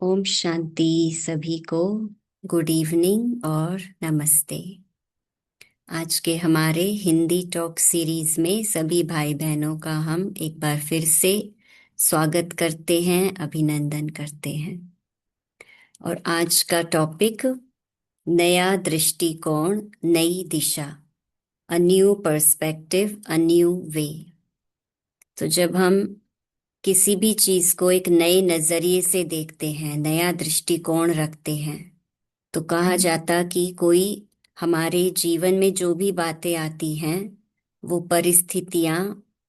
ओम शांति सभी को। Good evening और नमस्ते। आज के हमारे हिंदी टॉक सीरीज में सभी भाई बहनों का हम एक बार फिर से स्वागत करते हैं, अभिनंदन करते हैं। और आज का टॉपिक नया दृष्टिकोण, नई दिशा, a new perspective, a new way. तो जब हम किसी भी चीज को एक नए नजरिए से देखते हैं, नया दृष्टिकोण रखते हैं, तो कहा जाता कि कोई हमारे जीवन में जो भी बातें आती हैं, वो परिस्थितियां,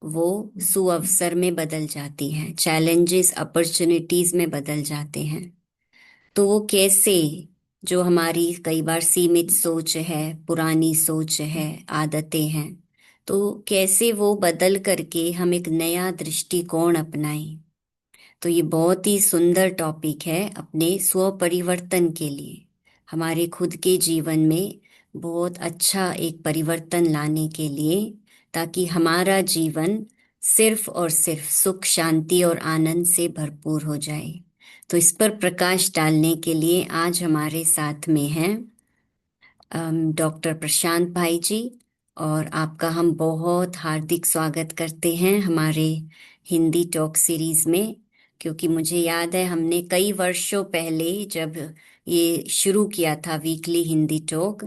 वो सुअवसर में बदल जाती हैं, चैलेंजेस अपॉर्चुनिटीज में बदल जाते हैं। तो वो कैसे, जो हमारी कई बार सीमित सोच है, पुरानी सोच है, आदतें हैं, तो कैसे वो बदल करके हम एक नया दृष्टिकोण अपनाएं। तो ये बहुत ही सुंदर टॉपिक है अपने स्व परिवर्तन के लिए, हमारे खुद के जीवन में बहुत अच्छा एक परिवर्तन लाने के लिए, ताकि हमारा जीवन सिर्फ और सिर्फ सुख, शांति और आनंद से भरपूर हो जाए। तो इस पर प्रकाश डालने के लिए आज हमारे साथ में हैं डॉक्टर प्रशांत भाई जी। और आपका हम बहुत हार्दिक स्वागत करते हैं हमारे हिंदी टॉक सीरीज में। क्योंकि मुझे याद है हमने कई वर्षों पहले जब ये शुरू किया था वीकली हिंदी टॉक,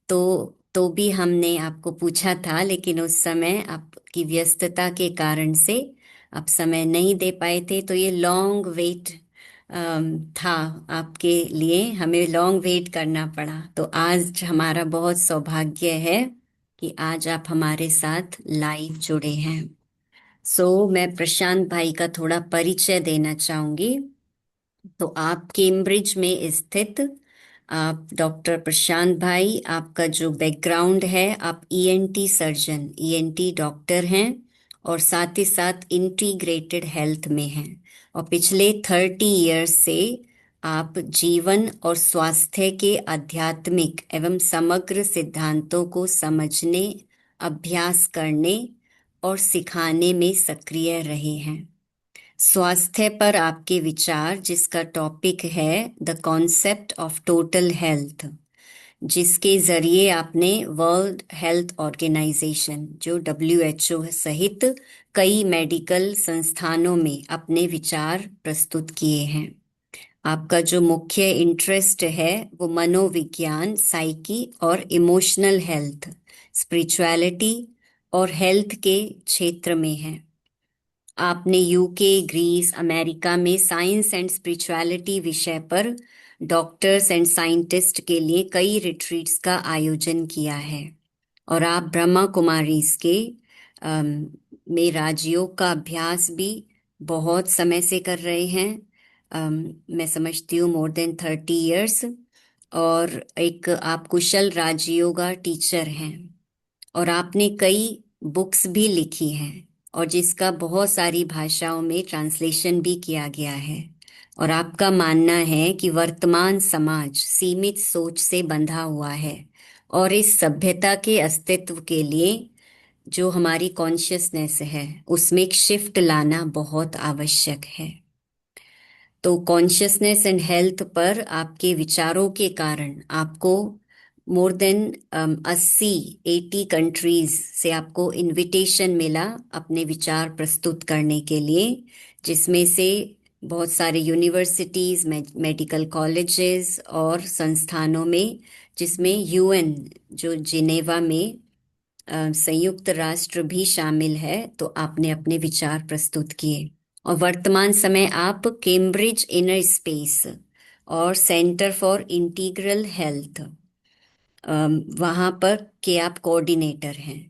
तो भी हमने आपको पूछा था, लेकिन उस समय आपकी व्यस्तता के कारण से आप समय नहीं दे पाए थे। तो ये लॉन्ग वेट था आपके लिए, हमें लॉन्ग वेट करना पड़ा। तो आज हमारा बहुत सौभाग्य है कि आज आप हमारे साथ लाइव जुड़े हैं। मैं प्रशांत भाई का थोड़ा परिचय देना चाहूंगी। तो आप कैम्ब्रिज में स्थित, आप डॉक्टर प्रशांत भाई, आपका जो बैकग्राउंड है, आप ईएनटी सर्जन, ईएनटी डॉक्टर हैं, और साथ ही साथ इंटीग्रेटेड हेल्थ में हैं। और पिछले 30 इयर्स से आप जीवन और स्वास्थ्य के आध्यात्मिक एवं समग्र सिद्धांतों को समझने, अभ्यास करने और सिखाने में सक्रिय रहे हैं। स्वास्थ्य पर आपके विचार, जिसका टॉपिक है the concept of total health, जिसके जरिए आपने वर्ल्ड हेल्थ ऑर्गेनाइजेशन, जो WHO सहित कई मेडिकल संस्थानों में अपने विचार प्रस्तुत किए हैं। आपका जो मुख्य इंटरेस्ट है वो मनोविज्ञान, साइकी और इमोशनल हेल्थ, स्पिरिचुअलिटी और हेल्थ के क्षेत्र में है। आपने यूके, ग्रीस, अमेरिका में साइंस एंड स्पिरिचुअलिटी विषय पर डॉक्टर्स एंड साइंटिस्ट के लिए कई रिट्रीट्स का आयोजन किया है। और आप ब्रह्मा कुमारीज के में राजयोग का अभ्यास भी बहुत समय से कर रहे हैं। मैं समझती हूँ more than 30 years। और एक आप कुशल राजयोगा टीचर हैं। और आपने कई बुक्स भी लिखी हैं, और जिसका बहुत सारी भाषाओं में ट्रांसलेशन भी किया गया है। और आपका मानना है कि वर्तमान समाज सीमित सोच से बंधा हुआ है, और इस सभ्यता के अस्तित्व के लिए जो हमारी कॉन्शियसनेस है उसमें एक शिफ्ट लाना बहुत आवश्यक है। तो कॉन्शियसनेस एंड हेल्थ पर आपके विचारों के कारण आपको more than 80 कंट्रीज से आपको इनविटेशन मिला अपने विचार प्रस्तुत करने के लिए, जिसमें से बहुत सारे यूनिवर्सिटीज, मेडिकल कॉलेजेस और संस्थानों में, जिसमें यूएन, जो जिनेवा में संयुक्त राष्ट्र भी शामिल है। तो आपने अपने विचार प्रस्तुत किए। और वर्तमान समय आप कैम्ब्रिज इनर स्पेस और सेंटर फॉर इंटीग्रल हेल्थ, वहाँ पर के आप कोऑर्डिनेटर हैं।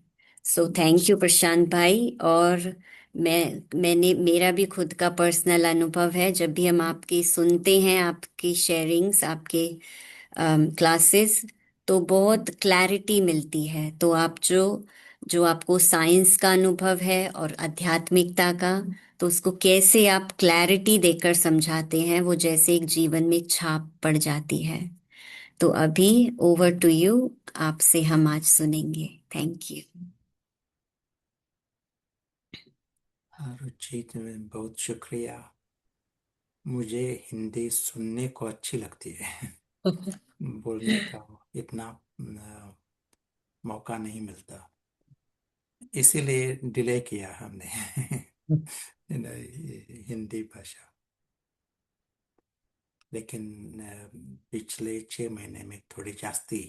थैंक यू प्रशांत भाई। और मेरा भी खुद का पर्सनल अनुभव है, जब भी हम आपकी सुनते हैं, आपकी शेयरिंग्स, आपके क्लासेस, तो बहुत क्लैरिटी मिलती है। तो आप जो जो आपको साइंस का अनुभव है और आध्यात्मिकता का, तो उसको कैसे आप क्लैरिटी देकर समझाते हैं, वो जैसे एक जीवन में छाप पड़ जाती है। तो अभी ओवर टू यू, आपसे हम आज सुनेंगे। Thank you. रुचि, तुम्हें बहुत शुक्रिया। मुझे हिंदी सुनने को अच्छी लगती है। बोलने का इतना मौका नहीं मिलता, इसीलिए डिले किया हमने। हिंदी भाषा। लेकिन पिछले 6 महीने में थोड़ी जास्ती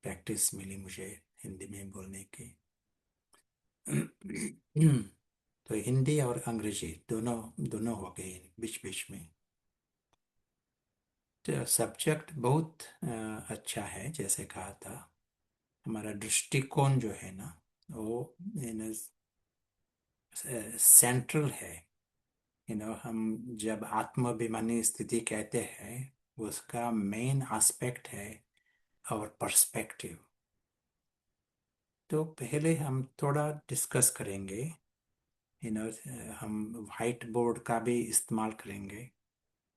प्रैक्टिस मिली मुझे हिंदी में बोलने की। तो हिंदी और अंग्रेजी दोनों दोनों हो गए बीच बीच में। तो सब्जेक्ट बहुत अच्छा है, जैसे कहा था। हमारा दृष्टिकोण जो है ना, वो सेंट्रल है। हम जब आत्माभिमानी स्थिति कहते हैं, उसका मेन एस्पेक्ट है और पर्सपेक्टिव। तो पहले हम थोड़ा डिस्कस करेंगे। हम वाइट बोर्ड का भी इस्तेमाल करेंगे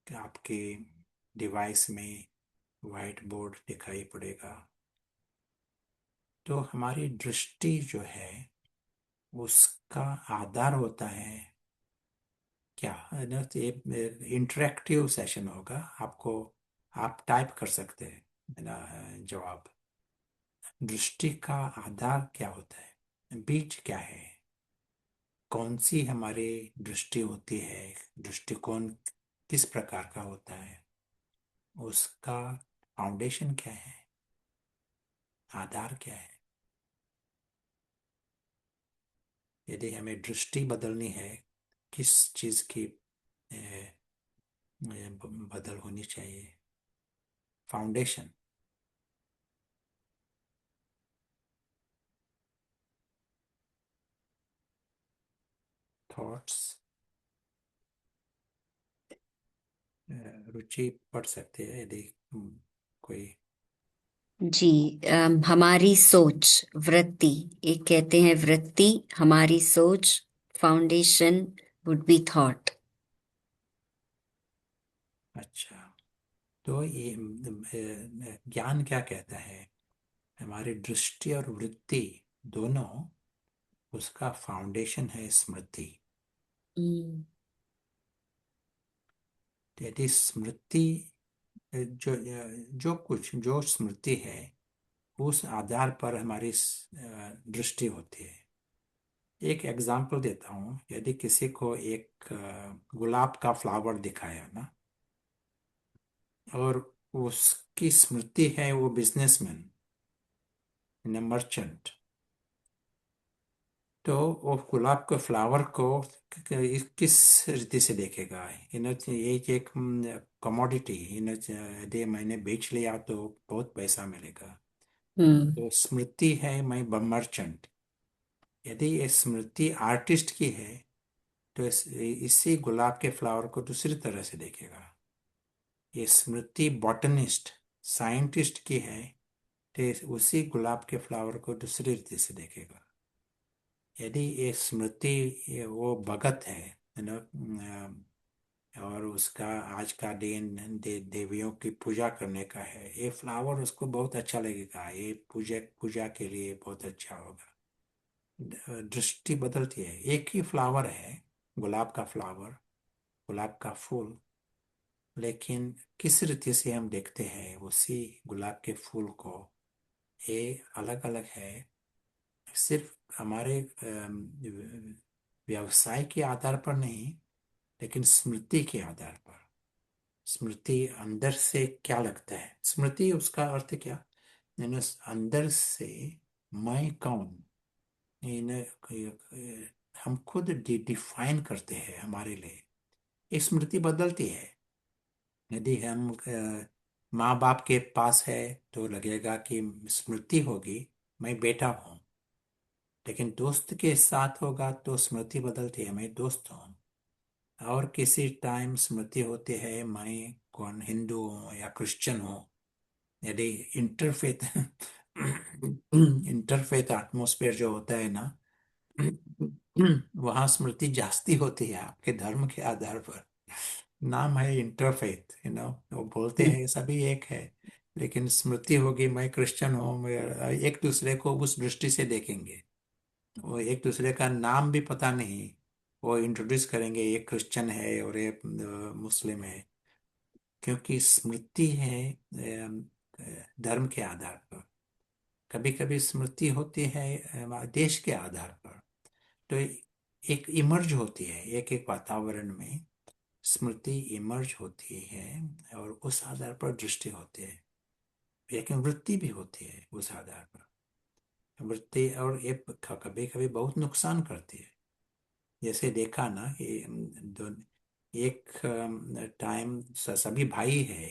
कि आपके डिवाइस में वाइट बोर्ड दिखाई पड़ेगा। तो हमारी दृष्टि जो है, उसका आधार होता है क्या? ना, तो ये इंटरेक्टिव सेशन होगा। आपको आप टाइप कर सकते हैं मेरा जवाब। दृष्टि का आधार क्या होता है, बीज क्या है, कौन सी हमारी दृष्टि होती है, दृष्टिकोण किस प्रकार का होता है, उसका फाउंडेशन क्या है, आधार क्या है। यदि हमें दृष्टि बदलनी है, किस चीज की बदल होनी चाहिए? फाउंडेशन। थॉट्स। रुचि पढ़ सकते हैं यदि कोई। जी। हमारी सोच, वृत्ति, एक कहते हैं वृत्ति, हमारी सोच, फाउंडेशन वुड बी थॉट। अच्छा, तो ये ज्ञान क्या कहता है? हमारी दृष्टि और वृत्ति दोनों, उसका फाउंडेशन है स्मृति। हम्म। तो यदि स्मृति जो कुछ जो स्मृति है, उस आधार पर हमारी दृष्टि होती है। एक एग्जाम्पल देता हूँ। यदि किसी को एक गुलाब का फ्लावर दिखाया ना, और उसकी स्मृति है वो बिजनेसमैन, मर्चेंट, तो वो गुलाब के फ्लावर को किस रीति से देखेगा? ये एक कमोडिटी, यदि मैंने बेच लिया तो बहुत पैसा मिलेगा। हम्म। तो स्मृति है मैं मर्चेंट। यदि ये स्मृति आर्टिस्ट की है, तो इसी गुलाब के फ्लावर को दूसरी तरह से देखेगा। ये स्मृति बॉटनिस्ट, साइंटिस्ट की है, तो उसी गुलाब के फ्लावर को दूसरी रीति से देखेगा। यदि ये स्मृति, ये वो भगत है, और उसका आज का दिन देवियों की पूजा करने का है, ये फ्लावर उसको बहुत अच्छा लगेगा, ये पूजा पूजा के लिए बहुत अच्छा होगा। दृष्टि बदलती है। एक ही फ्लावर है, गुलाब का फ्लावर, गुलाब का फूल, लेकिन किस रीति से हम देखते हैं उसी गुलाब के फूल को, ये अलग अलग है। सिर्फ हमारे व्यवसाय के आधार पर नहीं, लेकिन स्मृति के आधार पर। स्मृति अंदर से क्या लगता है, स्मृति उसका अर्थ क्या, यानी अंदर से मैं कौन, हम खुद डिफाइन करते हैं हमारे लिए। ये स्मृति बदलती है। यदि हम माँ बाप के पास है, तो लगेगा कि स्मृति होगी मैं बेटा हूँ। लेकिन दोस्त के साथ होगा तो स्मृति बदलती है, मैं दोस्त हूँ। और किसी टाइम स्मृति होती है मैं कौन, हिंदू हूँ या क्रिश्चियन हूँ। यदि इंटरफेथ इंटरफेथ एटमोसफेयर जो होता है ना, वहाँ स्मृति जास्ती होती है आपके धर्म के आधार पर। नाम है इंटरफेथ, वो बोलते हैं सभी एक है, लेकिन स्मृति होगी मैं क्रिश्चियन हूँ, एक दूसरे को उस दृष्टि से देखेंगे। वो एक दूसरे का नाम भी पता नहीं, वो इंट्रोड्यूस करेंगे ये क्रिश्चियन है और ये मुस्लिम है, क्योंकि स्मृति है धर्म के आधार पर। कभी कभी स्मृति होती है देश के आधार पर। तो एक इमर्ज होती है, एक एक वातावरण में स्मृति इमर्ज होती है, और उस आधार पर दृष्टि होती है। लेकिन वृत्ति भी होती है उस आधार पर। वृत्ति और ये कभी कभी बहुत नुकसान करती है। जैसे देखा ना कि एक टाइम सभी भाई है,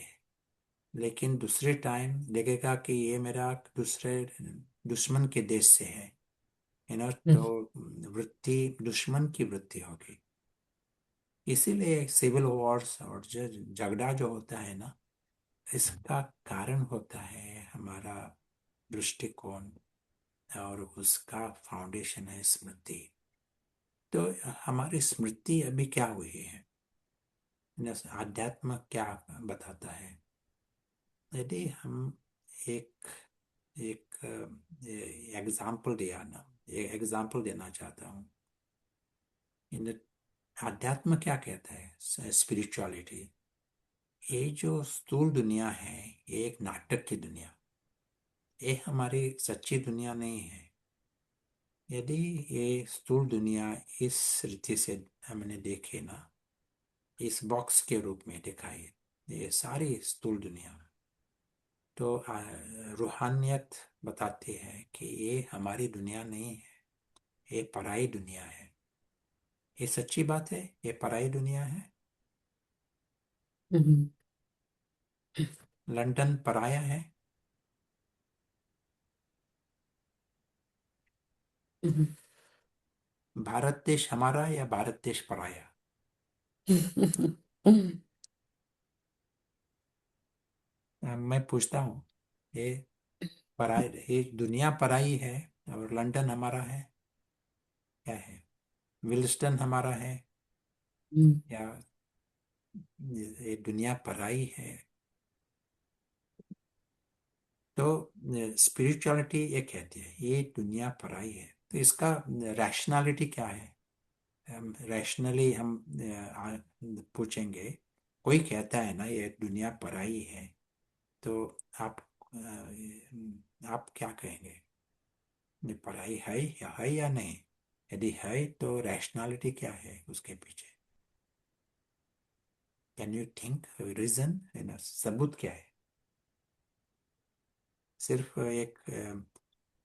लेकिन दूसरे टाइम लगेगा कि ये मेरा दूसरे दुश्मन के देश से है, तो वृत्ति दुश्मन की वृत्ति होगी। इसीलिए सिविल वॉर्स और झगड़ा जो होता है ना, इसका कारण होता है हमारा दृष्टिकोण, और उसका फाउंडेशन है स्मृति। तो हमारी स्मृति अभी क्या हुई है, आध्यात्म क्या बताता है? यदि हम एक एक एग्जाम्पल दिया ना, एग्जाम्पल देना चाहता हूँ। इन अध्यात्म क्या कहता है, स्पिरिचुअलिटी। ये जो स्थूल दुनिया है, ये एक नाटक की दुनिया, ये हमारी सच्ची दुनिया नहीं है। यदि ये स्थूल दुनिया इस रीति से हमने देखे ना, इस बॉक्स के रूप में दिखाई, ये सारी स्थूल दुनिया, तो रूहानियत बताती है कि ये हमारी दुनिया नहीं है, ये पराई दुनिया है। ये सच्ची बात है, ये पराई दुनिया है। हम्म। लंदन पराया है। हम्म। भारत देश हमारा या भारत देश पराया? मैं पूछता हूँ, ये पराई, ये दुनिया पराई है और लंदन हमारा है, क्या है? विल्सटन हमारा है, या ये दुनिया पराई है? तो स्पिरिचुअलिटी ये कहती है ये दुनिया पराई है। तो इसका रैशनैलिटी क्या है? रैशनली हम पूछेंगे, कोई कहता है ना ये दुनिया पराई है, तो आप आप क्या कहेंगे? ये पराई है या नहीं? यदि है तो रैशनैलिटी क्या है उसके पीछे? कैन यू थिंक रीजन, सबूत क्या है? सिर्फ एक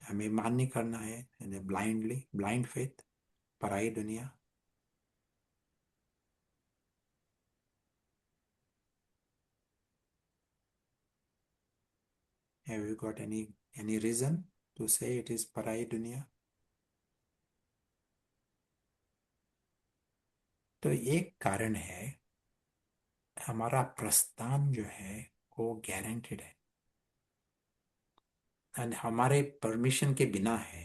हमें मान्य करना है ब्लाइंडली, ब्लाइंड फेथ, पराई दुनिया। Have you got any reason to say it is पराई दुनिया? तो एक कारण है, हमारा प्रस्थान जो है वो गारंटेड है, एंड हमारे परमिशन के बिना है।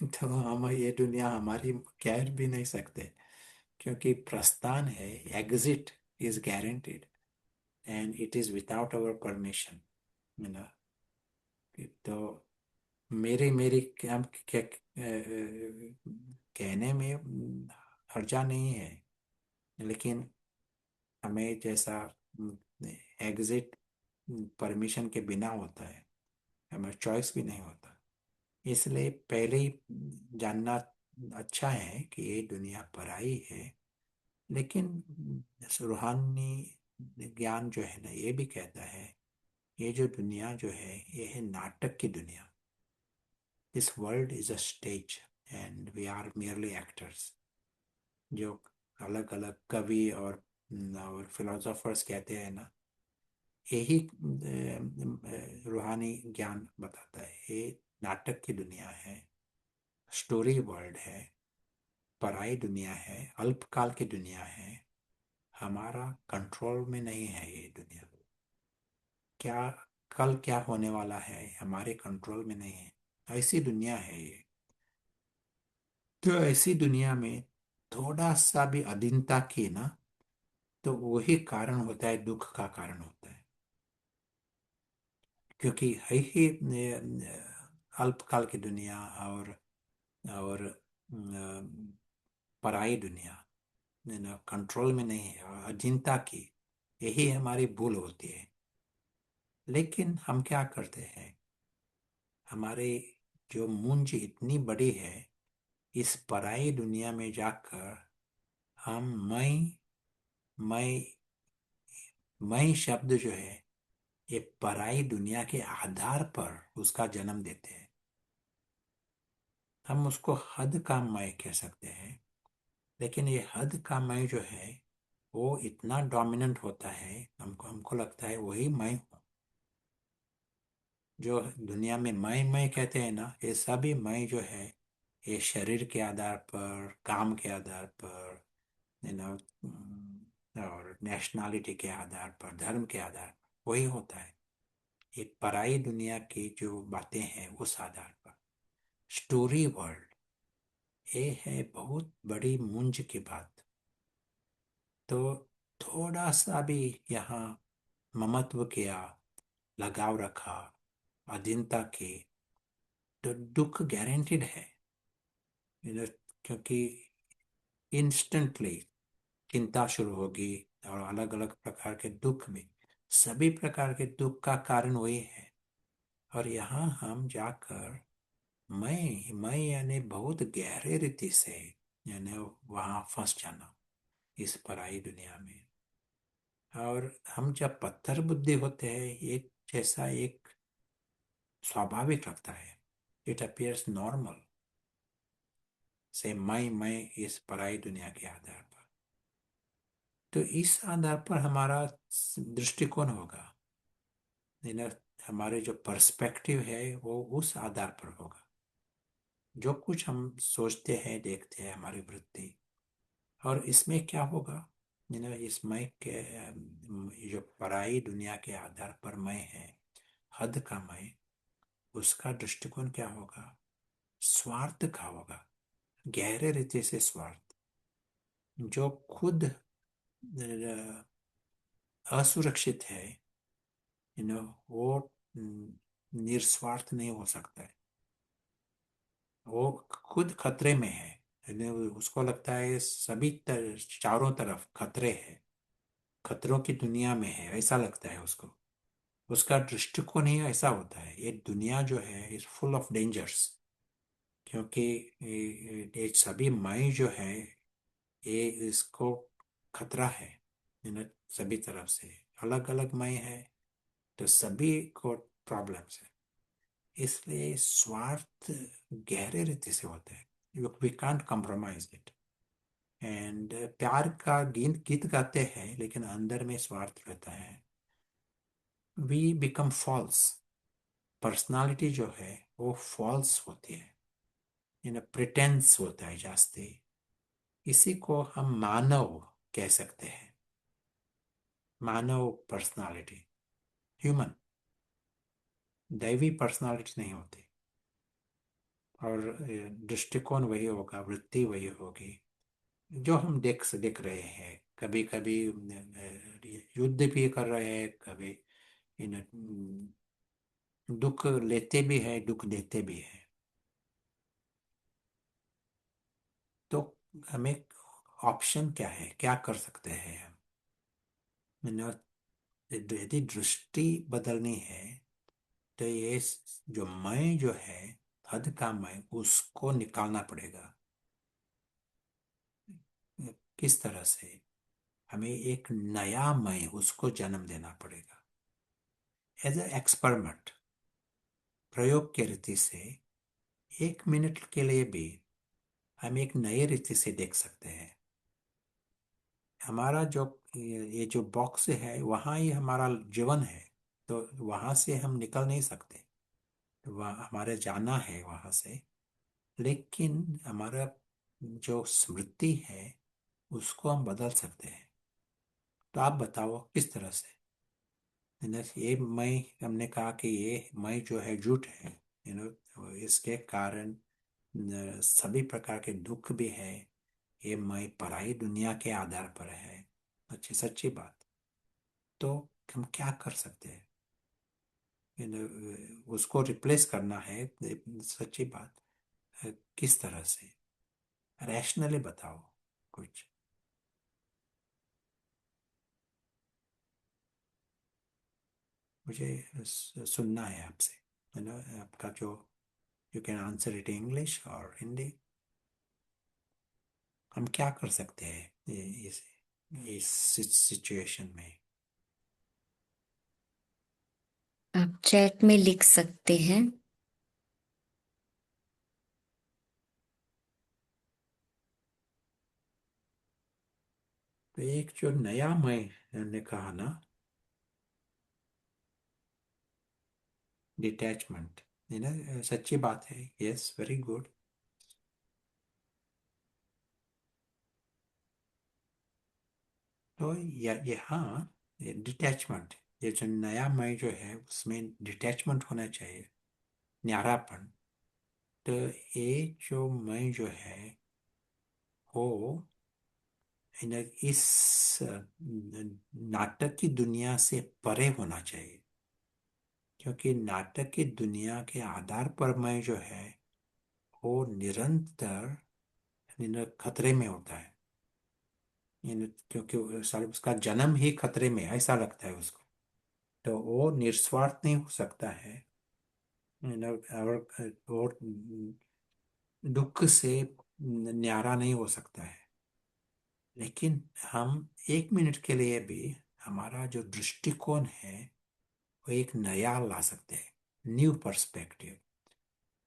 तो हम ये दुनिया हमारी कह भी नहीं सकते, क्योंकि प्रस्थान है, exit is guaranteed, and it is without our permission. ना, तो मेरे मेरे क्या क्या कहने में हर्जा नहीं है, लेकिन हमें जैसा एग्जिट परमिशन के बिना होता है, हमें चॉइस भी नहीं होता। इसलिए पहले ही जानना अच्छा है कि ये दुनिया पराई है। लेकिन रूहानी ज्ञान जो है ना, ये भी कहता है ये जो दुनिया जो है ये है नाटक की दुनिया। This world is a stage and we are merely actors. जो अलग अलग कवि और फिलोसोफर्स कहते हैं ना, यही रूहानी ज्ञान बताता है ये नाटक की दुनिया है, स्टोरी वर्ल्ड है, पराई दुनिया है, अल्पकाल की दुनिया है, हमारा कंट्रोल में नहीं है ये दुनिया। क्या कल क्या होने वाला है हमारे कंट्रोल में नहीं है, ऐसी दुनिया है ये। तो ऐसी दुनिया में थोड़ा सा भी अधीनता की ना, तो वही कारण होता है, दुख का कारण होता है। क्योंकि है ही अल्पकाल की दुनिया, और पराई दुनिया, कंट्रोल में नहीं है, और अचिंता की, यही हमारी भूल होती है। लेकिन हम क्या करते हैं, हमारे जो मूंज इतनी बड़ी है, इस पराई दुनिया में जाकर हम मैं मैं शब्द जो है, ये पराई दुनिया के आधार पर उसका जन्म देते हैं। हम उसको हद का मैं कह सकते हैं, लेकिन ये हद का मैं जो है वो इतना डोमिनेंट होता है, हमको हमको लगता है वही मैं हूँ। जो दुनिया में मैं कहते हैं ना, ये सभी मैं जो है, ये शरीर के आधार पर, काम के आधार पर, यू नो, और नेशनैलिटी के आधार पर, धर्म के आधार पर वही होता है। ये पराई दुनिया की जो बातें हैं उस आधार पर स्टोरी वर्ल्ड, ये है बहुत बड़ी मूंज की बात। तो थोड़ा सा भी यहाँ ममत्व किया, लगाव रखा, अधीनता की, तो दुख गारंटीड है, यू नो, क्योंकि इंस्टेंटली चिंता शुरू होगी, और अलग अलग प्रकार के दुख में, सभी प्रकार के दुख का कारण वही है। और यहाँ हम जाकर मैं यानी बहुत गहरे रीति से, यानी वहाँ फंस जाना इस पराई दुनिया में। और हम जब पत्थर बुद्धि होते हैं, एक जैसा एक स्वाभाविक लगता है, इट अपियर्स नॉर्मल से मैं इस पराई दुनिया के आधार पर। तो इस आधार पर हमारा दृष्टिकोण होगा, यानी हमारे जो पर्सपेक्टिव है वो उस आधार पर होगा। जो कुछ हम सोचते हैं, देखते हैं, हमारी वृत्ति, और इसमें क्या होगा, इस मैं के जो पराई दुनिया के आधार पर मैं है, हद का मैं, उसका दृष्टिकोण क्या होगा, स्वार्थ का होगा, गहरे रीति से स्वार्थ, जो खुद असुरक्षित है, वो निस्वार्थ नहीं हो सकता है। वो खुद खतरे में है, उसको लगता है सभी चारों तरफ खतरे है, खतरों की दुनिया में है, ऐसा लगता है उसको। उसका दृष्टिकोण ही ऐसा होता है, ये दुनिया जो है इज फुल ऑफ डेंजर्स, क्योंकि ये सभी मैं जो है, ये इसको खतरा है, सभी तरफ से अलग अलग मैं है, तो सभी को प्रॉब्लम्स है। इसलिए स्वार्थ गहरे रीति से होता है, we can't compromise it. And प्यार का गीत गीत गाते हैं, लेकिन अंदर में स्वार्थ रहता है। वी बिकम फॉल्स, पर्सनालिटी जो है वो फॉल्स होती है, प्रिटेंस होता है जास्ती। इसी को हम मानव कह सकते हैं, मानव पर्सनालिटी, ह्यूमन, दैवी पर्सनालिटी नहीं होती। और दृष्टिकोण वही होगा, वृत्ति वही होगी, जो हम देख रहे हैं। कभी कभी युद्ध भी कर रहे हैं, कभी इन दुख लेते भी है, दुख देते भी है। तो हमें ऑप्शन क्या है, क्या कर सकते हैं हम, यदि दृष्टि बदलनी है, तो ये जो मैं जो है, हद का मैं, उसको निकालना पड़ेगा। किस तरह से, हमें एक नया मैं, उसको जन्म देना पड़ेगा, एज ए एक्सपेरिमेंट, प्रयोग के रीति से। 1 मिनट के लिए भी हम एक नए रीति से देख सकते हैं। हमारा जो ये जो बॉक्स है, वहाँ ही हमारा जीवन है, तो वहाँ से हम निकल नहीं सकते, वहाँ हमारे जाना है वहाँ से। लेकिन हमारा जो स्मृति है, उसको हम बदल सकते हैं। तो आप बताओ किस तरह से, ये मैं, हमने कहा कि ये मैं जो है झूठ है, इसके कारण सभी प्रकार के दुख भी है, ये मैं पराई दुनिया के आधार पर है, अच्छी सच्ची बात। तो हम क्या कर सकते हैं, उसको रिप्लेस करना है, सच्ची बात। किस तरह से, रैशनली बताओ। कुछ। मुझे सुनना है आपसे, है ना, आपका जो, you can answer it English और हिंदी। हम क्या कर सकते हैं इस सिचुएशन में? आप चैट में लिख सकते हैं। तो एक जो नया मैंने कहा ना, डिटैचमेंट, है ना, सच्ची बात है। Yes, very good. तो हाँ, डिटैचमेंट, ये जो नया मैं जो है उसमें डिटैचमेंट होना चाहिए, न्यारापन। तो ये जो मैं जो है वो इस नाटक की दुनिया से परे होना चाहिए, क्योंकि नाटक की दुनिया के आधार पर मैं जो है वो निरंतर खतरे में होता है। क्योंकि उसका जन्म ही खतरे में, ऐसा लगता है उसको। तो वो निस्वार्थ नहीं हो सकता है, और दुख से न्यारा नहीं हो सकता है। लेकिन हम एक मिनट के लिए भी हमारा जो दृष्टिकोण है वो एक नया ला सकते हैं, new perspective,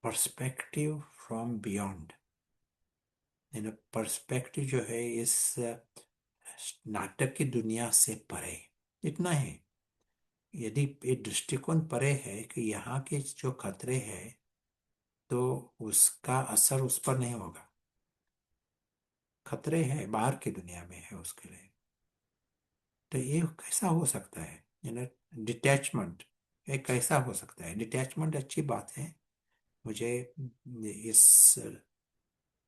perspective from beyond. Perspective जो है इस नाटक की दुनिया से परे, इतना है। यदि ये दृष्टिकोण परे है कि यहाँ के जो खतरे हैं तो उसका असर उस पर नहीं होगा। खतरे हैं बाहर की दुनिया में है उसके लिए। तो ये कैसा हो सकता है, डिटैचमेंट, ये कैसा हो सकता है? डिटैचमेंट अच्छी बात है। मुझे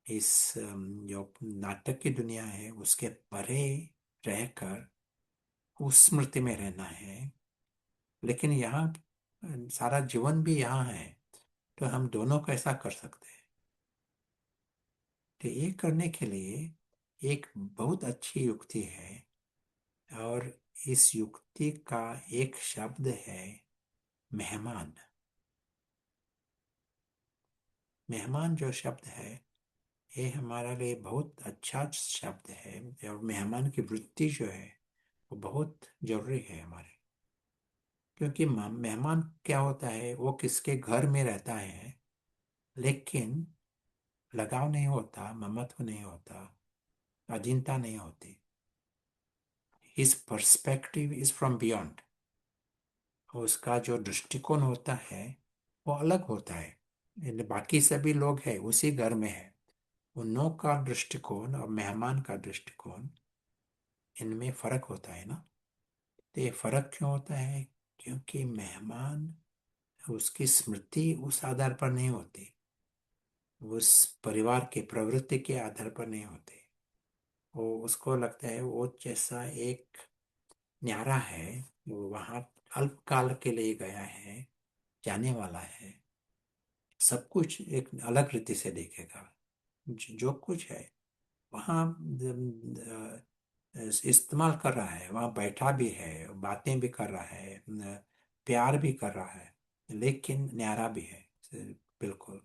इस जो नाटक की दुनिया है उसके परे रहकर उस स्मृति में रहना है। लेकिन यहाँ सारा जीवन भी यहाँ है, तो हम दोनों कैसा कर सकते हैं? तो ये करने के लिए एक बहुत अच्छी युक्ति है, और इस युक्ति का एक शब्द है मेहमान। मेहमान जो शब्द है ये हमारे लिए बहुत अच्छा शब्द है, और मेहमान की वृत्ति जो है वो बहुत जरूरी है हमारे। क्योंकि मेहमान क्या होता है, वो किसके घर में रहता है लेकिन लगाव नहीं होता, ममत्व नहीं होता, अधीनता नहीं होती। His perspective is from beyond. उसका जो दृष्टिकोण होता है वो अलग होता है। बाकी सभी लोग हैं उसी घर में है, उन का दृष्टिकोण और मेहमान का दृष्टिकोण, इनमें फर्क होता है ना। तो ये फर्क क्यों होता है? क्योंकि मेहमान, उसकी स्मृति उस आधार पर नहीं होती, उस परिवार के प्रवृत्ति के आधार पर नहीं होती। वो उसको लगता है वो जैसा एक न्यारा है, वो वहाँ अल्पकाल के लिए गया है, जाने वाला है, सब कुछ एक अलग रीति से देखेगा। जो कुछ है वहाँ इस्तेमाल कर रहा है, वहाँ बैठा भी है, बातें भी कर रहा है, प्यार भी कर रहा है, लेकिन न्यारा भी है, बिल्कुल।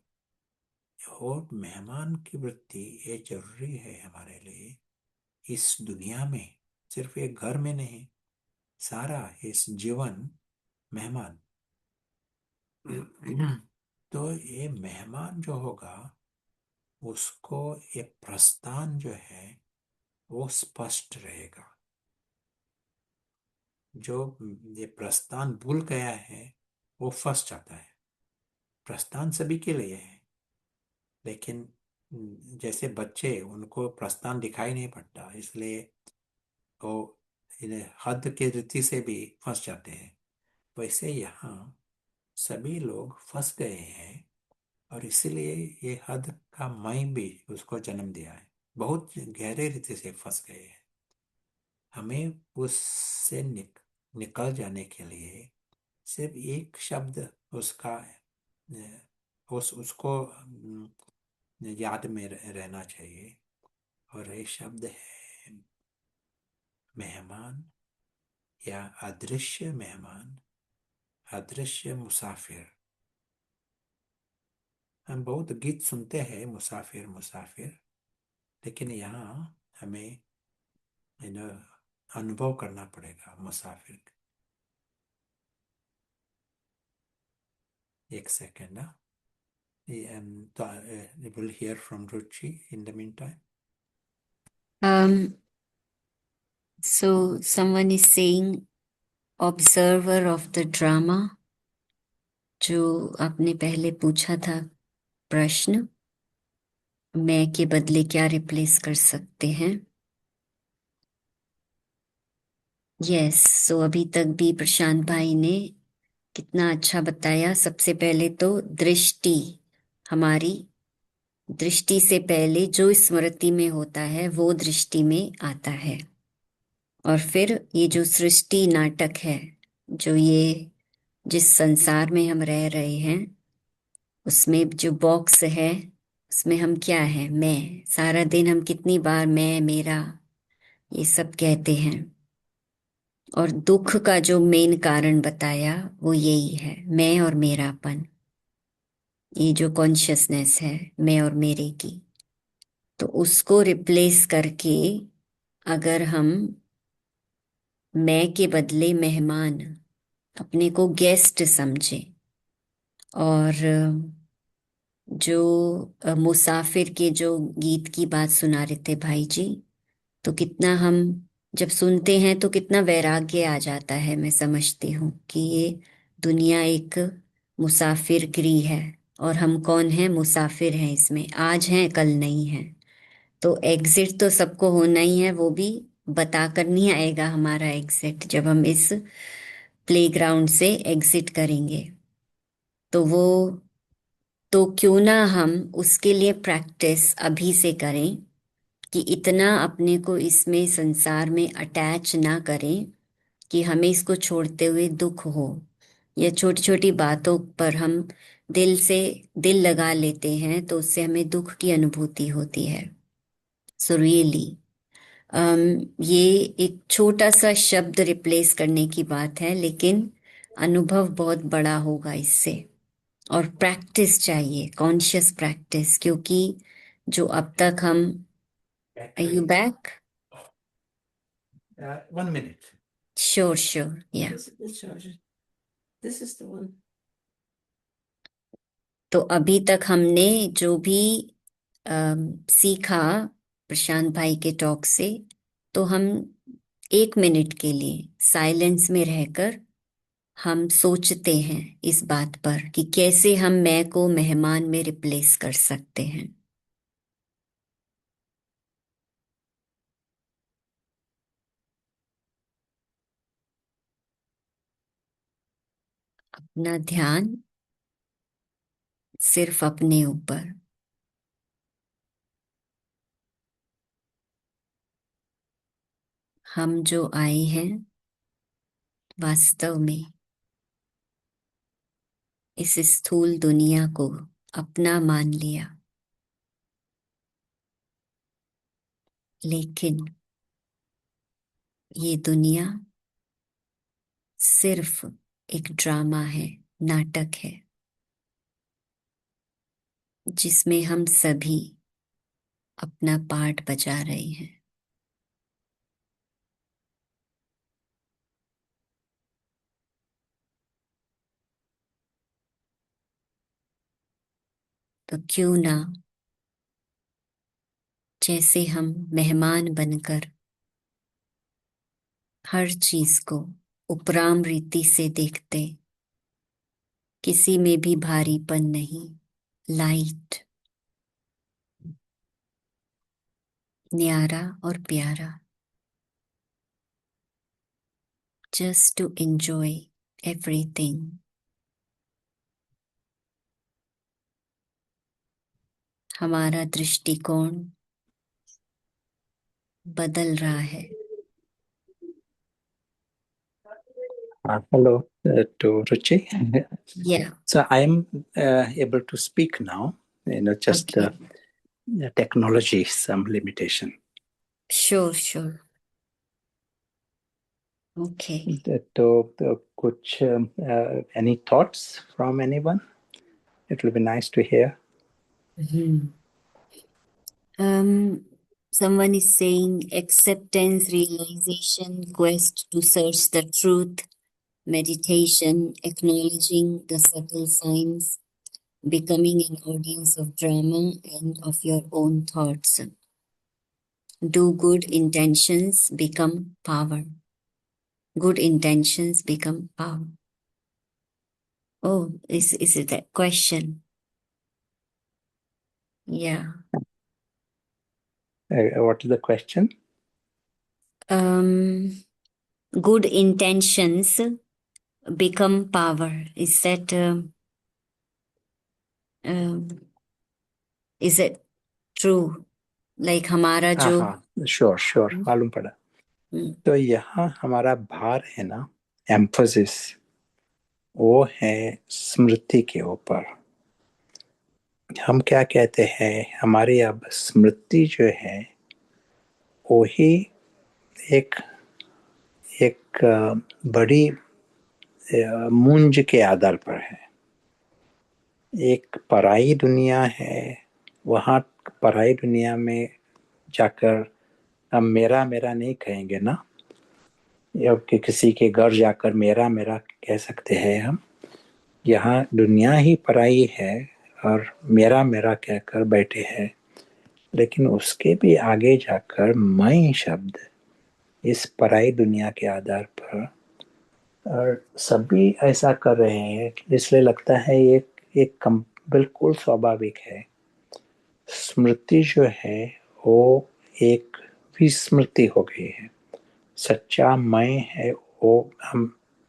और मेहमान की वृत्ति ये जरूरी है हमारे लिए इस दुनिया में, सिर्फ एक घर में नहीं, सारा इस जीवन मेहमान। तो ये मेहमान जो होगा उसको ये प्रस्थान जो है वो स्पष्ट रहेगा। जो ये प्रस्थान भूल गया है वो फंस जाता है। प्रस्थान सभी के लिए है, लेकिन जैसे बच्चे, उनको प्रस्थान दिखाई नहीं पड़ता, इसलिए वो इन्हें हद की रीति से भी फंस जाते हैं। वैसे यहाँ सभी लोग फंस गए हैं, और इसीलिए ये हद का मैं भी उसको जन्म दिया है। बहुत गहरे रीति से फंस गए हैं। हमें उससे निकल जाने के लिए सिर्फ एक शब्द उसका, उसको याद में रहना चाहिए, और ये शब्द है मेहमान या अदृश्य मेहमान, अदृश्य मुसाफिर। हम बहुत गीत सुनते हैं मुसाफिर मुसाफिर, लेकिन यहाँ हमें अनुभव करना पड़ेगा मुसाफिर। एक सेकेंड ना, we'll hear from Ruchi in the meantime. So someone is saying observer of the drama, जो आपने पहले पूछा था प्रश्न, मैं के बदले क्या रिप्लेस कर सकते हैं। यस, सो अभी तक भी प्रशांत भाई ने कितना अच्छा बताया। सबसे पहले तो दृष्टि, हमारी दृष्टि से पहले जो स्मृति में होता है वो दृष्टि में आता है। और फिर ये जो सृष्टि नाटक है, जो ये जिस संसार में हम रह रहे हैं, उसमें जो बॉक्स है उसमें हम क्या है, मैं। सारा दिन हम कितनी बार मैं, मेरा, ये सब कहते हैं। और दुख का जो मेन कारण बताया वो यही है, मैं और मेरापन। ये जो कॉन्शियसनेस है मैं और मेरे की, तो उसको रिप्लेस करके अगर हम मैं के बदले मेहमान, अपने को गेस्ट समझे, और जो मुसाफिर के जो गीत की बात सुना रहे थे भाई जी, तो कितना हम जब सुनते हैं तो कितना वैराग्य आ जाता है। मैं समझती हूँ कि ये दुनिया एक मुसाफिर गृह है और हम कौन हैं, मुसाफिर हैं इसमें, आज हैं कल नहीं हैं। तो एग्जिट तो सबको होना ही है, वो भी बता कर नहीं आएगा हमारा एग्जिट। जब हम इस प्लेग्राउंड से एग्जिट करेंगे तो वो, तो क्यों ना हम उसके लिए प्रैक्टिस अभी से करें कि इतना अपने को इसमें संसार में अटैच ना करें कि हमें इसको छोड़ते हुए दुख हो, या छोटी छोटी बातों पर हम दिल लगा लेते हैं तो उससे हमें दुख की अनुभूति होती है। सो रियली ये एक छोटा सा शब्द रिप्लेस करने की बात है, लेकिन अनुभव बहुत बड़ा होगा इससे। और प्रैक्टिस चाहिए, कॉन्शियस प्रैक्टिस, क्योंकि जो अब तक हम, are you Battery. Back? 1 minute. Sure sure, yeah. This charger. This is the one. तो अभी तक हमने जो भी सीखा प्रशांत भाई के टॉक से, तो हम 1 मिनट के लिए साइलेंस में रहकर हम सोचते हैं इस बात पर कि कैसे हम मैं को मेहमान में रिप्लेस कर सकते हैं। अपना ध्यान सिर्फ अपने ऊपर। हम जो आए हैं वास्तव में इस स्थूल दुनिया को अपना मान लिया, लेकिन ये दुनिया सिर्फ एक ड्रामा है, नाटक है, जिसमें हम सभी अपना पार्ट बजा रहे हैं। तो क्यों ना जैसे हम मेहमान बनकर हर चीज को उपराम रीति से देखते, किसी में भी भारीपन नहीं, लाइट, न्यारा और प्यारा, जस्ट टू एंजॉय एवरीथिंग। हमारा दृष्टिकोण बदल रहा है। Hello to Ruchi. या, So I am able to speak now. Just okay, technology, some limitation. Sure sure. Okay. तो कुछ any thoughts from anyone? It will be nice to hear. Um, Someone is saying acceptance, realization, quest to search the truth, meditation, acknowledging the subtle signs, becoming an audience of drama and of your own thoughts. Do good intentions become power? Good intentions become power. Oh, is it that question? Yeah. What is the question? Good intentions become power. Is that is it true? Like हमारा हाँ जो हाँ, sure sure, मालूम पड़ा। हम्म, तो यहाँ हमारा भार है ना, एम्फोसिस, वो है स्मृति के ऊपर। हम क्या कहते हैं, हमारी अब स्मृति जो है वो ही एक एक बड़ी मूंज के आधार पर है। एक पराई दुनिया है, वहाँ पराई दुनिया में जाकर हम मेरा मेरा नहीं कहेंगे ना, या कि किसी के घर जाकर मेरा मेरा कह सकते हैं हम। यहाँ दुनिया ही पराई है और मेरा मेरा कहकर बैठे हैं। लेकिन उसके भी आगे जाकर मैं शब्द इस पराई दुनिया के आधार पर, और सभी ऐसा कर रहे हैं, इसलिए लगता है ये एक बिल्कुल स्वाभाविक है। स्मृति जो है वो एक विस्मृति हो गई है। सच्चा मैं है वो हम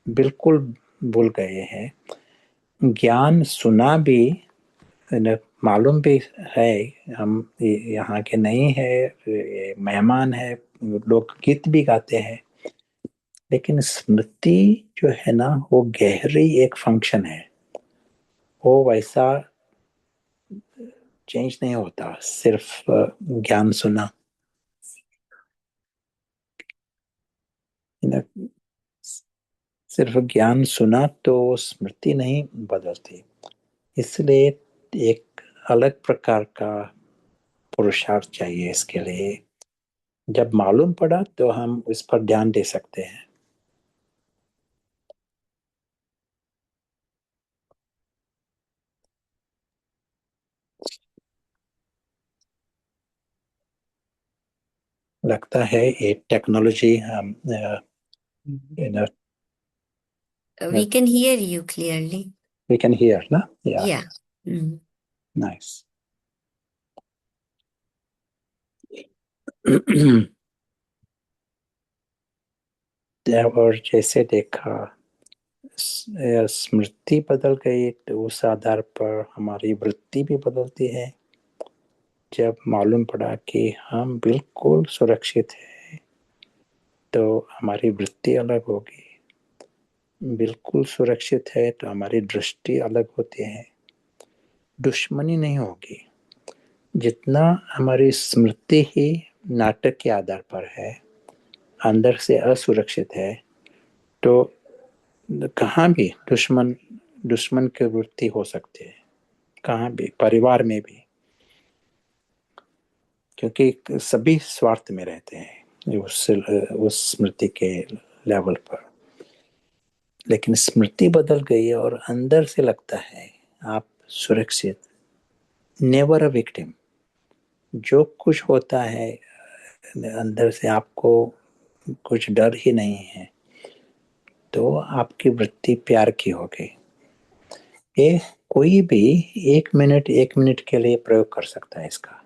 बिल्कुल भूल गए हैं। ज्ञान सुना भी, मालूम भी है, हम यहाँ के नहीं है, ये मेहमान है, लोग गीत भी गाते हैं। लेकिन स्मृति जो है ना, वो गहरी एक फंक्शन है, वो वैसा चेंज नहीं होता सिर्फ ज्ञान सुना। सिर्फ ज्ञान सुना तो स्मृति नहीं बदलती। इसलिए एक अलग प्रकार का पुरुषार्थ चाहिए इसके लिए। जब मालूम पड़ा तो हम इस पर ध्यान दे सकते हैं। लगता है ये टेक्नोलॉजी हम you know, we can hear you clearly. we can hear ना, yeah, Yeah. Mm. nice. और जैसे देखा, स्मृति बदल गई तो उस आधार पर हमारी वृत्ति भी बदलती है। जब मालूम पड़ा कि हम बिल्कुल सुरक्षित हैं तो हमारी वृत्ति अलग होगी। बिल्कुल सुरक्षित है तो हमारी दृष्टि अलग होती है। दुश्मनी नहीं होगी। जितना हमारी स्मृति ही नाटक के आधार पर है, अंदर से असुरक्षित है, तो कहाँ भी दुश्मन दुश्मन की वृत्ति हो सकती है, कहाँ भी, परिवार में भी, क्योंकि सभी स्वार्थ में रहते हैं उस स्मृति के लेवल पर। लेकिन स्मृति बदल गई और अंदर से लगता है आप सुरक्षित, नेवर अ विक्टिम। जो कुछ होता है अंदर से आपको कुछ डर ही नहीं है, तो आपकी वृत्ति प्यार की हो गई। ये कोई भी एक मिनट के लिए प्रयोग कर सकता है इसका।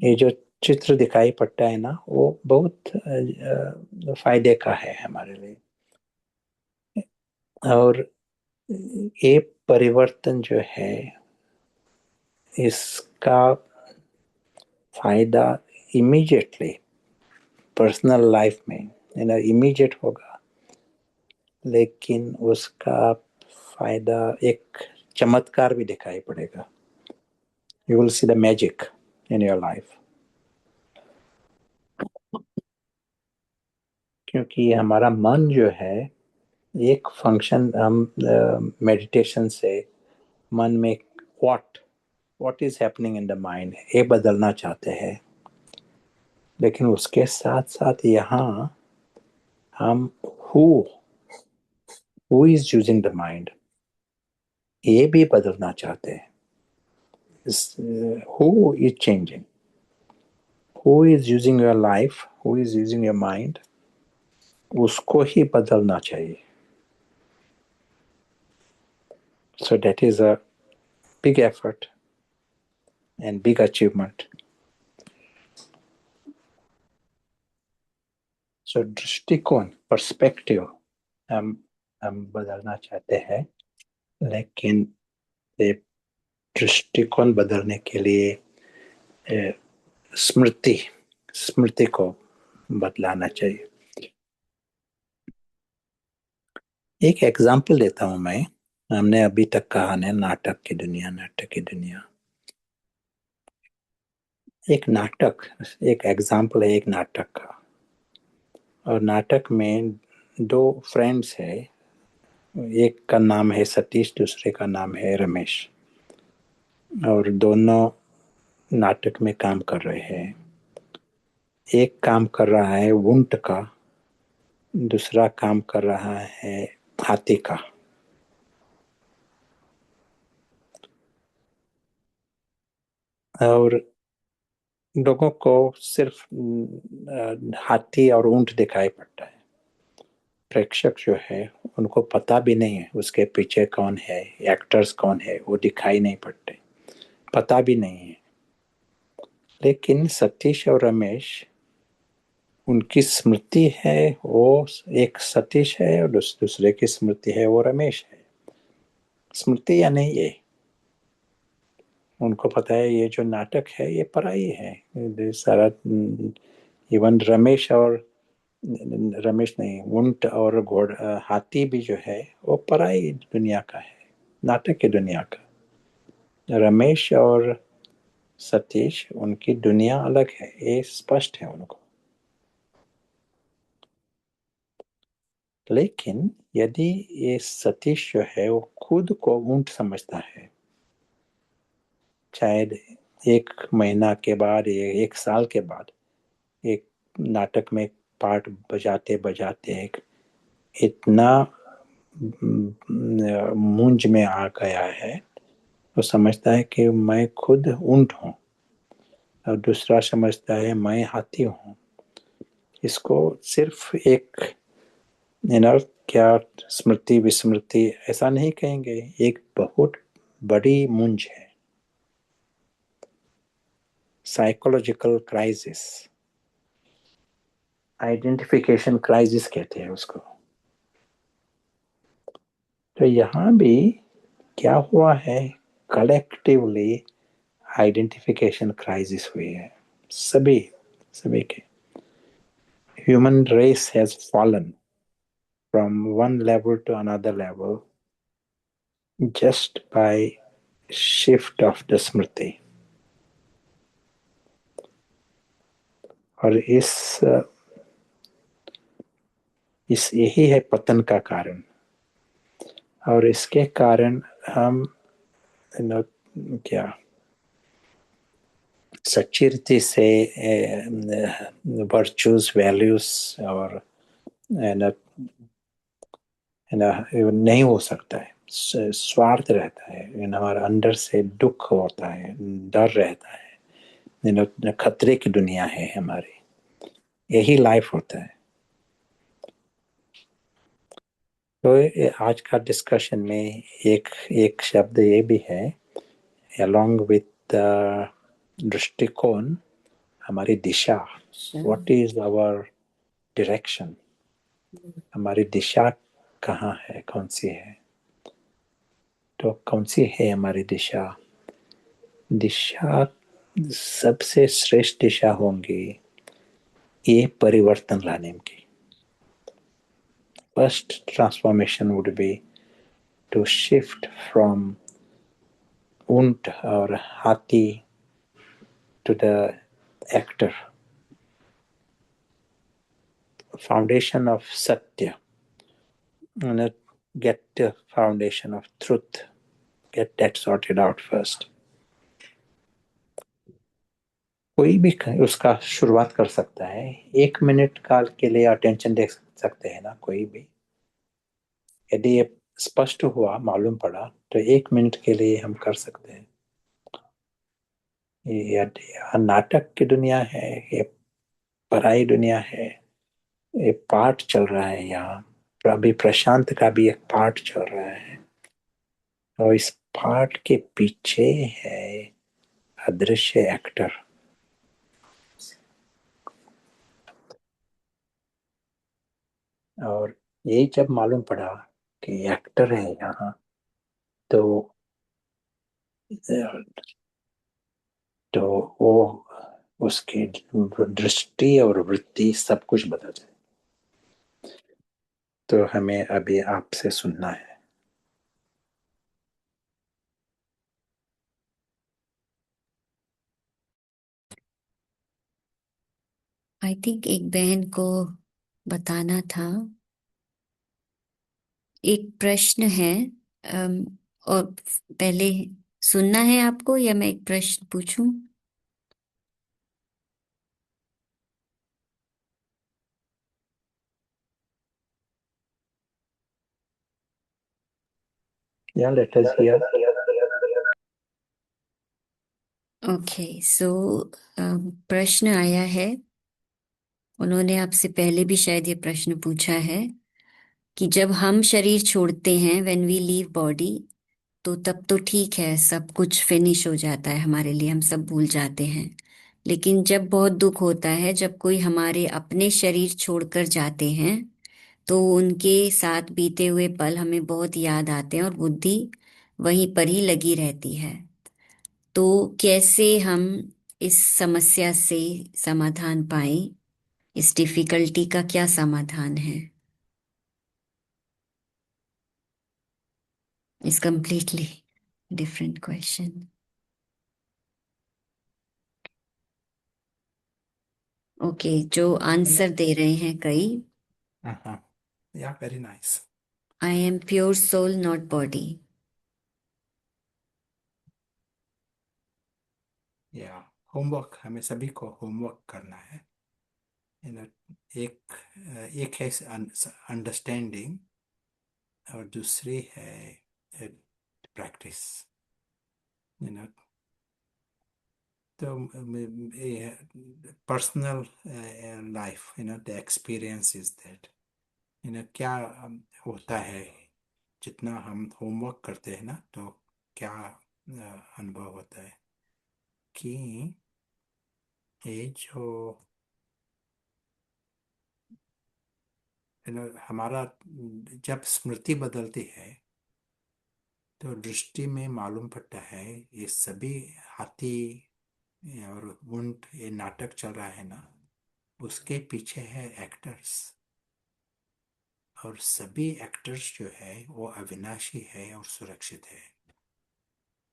ये जो चित्र दिखाई पड़ता है ना, वो बहुत फायदे का है हमारे लिए। और ये परिवर्तन जो है, इसका फायदा इमीडिएटली पर्सनल लाइफ में इमीडिएट होगा। लेकिन उसका फायदा एक चमत्कार भी दिखाई पड़ेगा। You will see the magic in your life. क्योंकि हमारा मन जो है एक फंक्शन, हम मेडिटेशन से मन में what is happening in the mind ये बदलना चाहते हैं, लेकिन उसके साथ साथ यहाँ हम who who is using the mind ये भी बदलना चाहते हैं. Who is changing, who is using your life, who is using your mind, उसको ही बदलना चाहिए. So that is a big effort and big achievement. So दृष्टिकोण, पर्सपेक्टिव हम बदलना चाहते हैं, लेकिन ये दृष्टिकोण बदलने के लिए ए, स्मृति को बदलाना चाहिए. एक एग्जाम्पल देता हूं मैं. हमने अभी तक कहा है नाटक की दुनिया. एक एग्जाम्पल है एक नाटक का. और नाटक में दो फ्रेंड्स है. एक का नाम है सतीश, दूसरे का नाम है रमेश. और दोनों नाटक में काम कर रहे हैं. एक काम कर रहा है ऊंट का, दूसरा काम कर रहा है हाथी का. और लोगों को सिर्फ हाथी और ऊंट दिखाई पड़ता है. प्रेक्षक जो है उनको पता भी नहीं है उसके पीछे कौन है, एक्टर्स कौन है, वो दिखाई नहीं पड़ते, पता भी नहीं है. लेकिन सतीश और रमेश, उनकी स्मृति है वो एक सतीश है और दूसरे की स्मृति है वो रमेश है. स्मृति या नहीं ये, उनको पता है ये जो नाटक है ये पराई है. सारा इवन रमेश नहीं, ऊंट और हाथी भी जो है वो पराई दुनिया का है, नाटक की दुनिया का. रमेश और सतीश उनकी दुनिया अलग है, ये स्पष्ट है उनको. लेकिन यदि ये सतीश जो है वो खुद को ऊंट समझता है, शायद एक महीना के बाद या एक साल के बाद एक नाटक में पार्ट बजाते बजाते एक इतना मूंज में आ गया है, तो समझता है कि मैं खुद ऊंट हूँ और दूसरा समझता है मैं हाथी हूँ. इसको सिर्फ एक क्या स्मृति विस्मृति ऐसा नहीं कहेंगे, एक बहुत बड़ी मूंज है. साइकोलॉजिकल क्राइसिस, आइडेंटिफिकेशन क्राइसिस कहते हैं उसको. तो यहाँ भी क्या हुआ है, कलेक्टिवली आइडेंटिफिकेशन क्राइसिस हुई है सभी सभी के. Human race has fallen from one level to another level just by shift of the smriti. और इस यही है पतन का कारण. और इसके कारण हम क्या सच्ची रीति से वर्चूज वैल्यूज और नहीं हो सकता है. स्वार्थ रहता है, हमारे अंदर से दुख होता है, डर रहता है, खतरे की दुनिया है हमारी. यही लाइफ होता है. तो आज का डिस्कशन में एक एक शब्द ये भी है, along with दृष्टिकोण, हमारी दिशा. व्हाट इज आवर डायरेक्शन, हमारी दिशा कहाँ है, कौन सी है. तो कौन सी है हमारी दिशा. सबसे श्रेष्ठ दिशा होंगी ये परिवर्तन लाने की. First transformation would be to shift from ऊंट और हाथी to the actor. foundation of Satya, and get the foundation of truth, get that sorted out first. कोई भी उसका शुरुआत कर सकता है, 1 मिनट काल के लिए अटेंशन दे सकते हैं ना कोई भी। यदि ये स्पष्ट हुआ, मालूम पड़ा, तो 1 मिनट के लिए हम कर सकते हैं। ये नाटक की दुनिया है, ये पराई दुनिया है, ये पाठ चल रहा है यहाँ। अभी प्रशांत का भी एक पाठ चल रहा है, और इस पाठ के पीछे है अदृश्य एक्टर। और ये जब मालूम पड़ा कि एक्टर है यहाँ, तो तो वो उसकी दृष्टि और वृत्ति सब कुछ बदल जाए। तो हमें अभी आपसे सुनना है। आई थिंक एक बहन को बताना था। एक प्रश्न है। और पहले सुनना है आपको, या मैं एक प्रश्न पूछूं? Yeah, let us hear. Okay, so प्रश्न आया है। उन्होंने आपसे पहले भी शायद ये प्रश्न पूछा है कि जब हम शरीर छोड़ते हैं, व्हेन वी लीव बॉडी, तो तब तो ठीक है, सब कुछ फिनिश हो जाता है हमारे लिए, हम सब भूल जाते हैं। लेकिन जब बहुत दुख होता है, जब कोई हमारे अपने शरीर छोड़कर जाते हैं, तो उनके साथ बीते हुए पल हमें बहुत याद आते हैं और बुद्धि वहीं पर ही लगी रहती है। तो कैसे हम इस समस्या से समाधान पाएं? इस डिफिकल्टी का क्या समाधान है? इस कंप्लीटली डिफरेंट क्वेश्चन। ओके, जो आंसर दे रहे हैं कई। Uh-huh. Yeah, very nice. I am pure soul, not body. या होमवर्क, हमें सभी को होमवर्क करना है। You know, एक एक है अंडरस्टैंडिंग, और दूसरी है प्रैक्टिस। यू नो, तो personal life, the experience is that, क्या होता है जितना हम होमवर्क करते हैं ना, तो क्या अनुभव होता है कि ये जो हमारा जब स्मृति बदलती है, तो दृष्टि में मालूम पड़ता है ये सभी हाथी और ऊंट, ये नाटक चल रहा है ना, उसके पीछे है एक्टर्स। और सभी एक्टर्स जो है वो अविनाशी है और सुरक्षित है,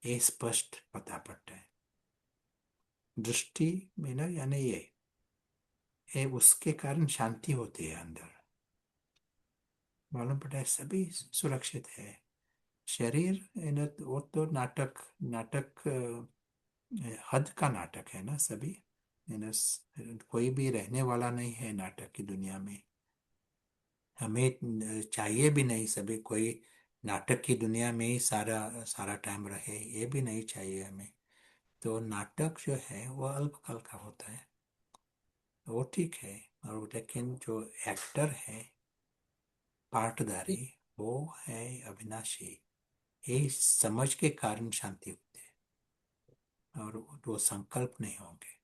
ये स्पष्ट पता पड़ता है। दृष्टि में ना, यानी ये उसके कारण शांति होती है अंदर। मालूम पड़ता है सभी सुरक्षित है। शरीर वो तो नाटक नाटक हद का नाटक है ना सभी। कोई भी रहने वाला नहीं है नाटक की दुनिया में। हमें चाहिए भी नहीं सभी कोई नाटक की दुनिया में ही सारा सारा टाइम रहे, ये भी नहीं चाहिए हमें। तो नाटक जो है वो अल्पकाल का होता है, वो ठीक है। और लेकिन जो एक्टर है, पार्टधारी, वो है अविनाशी। ये समझ के कारण शांति होती है, और वो संकल्प नहीं होंगे।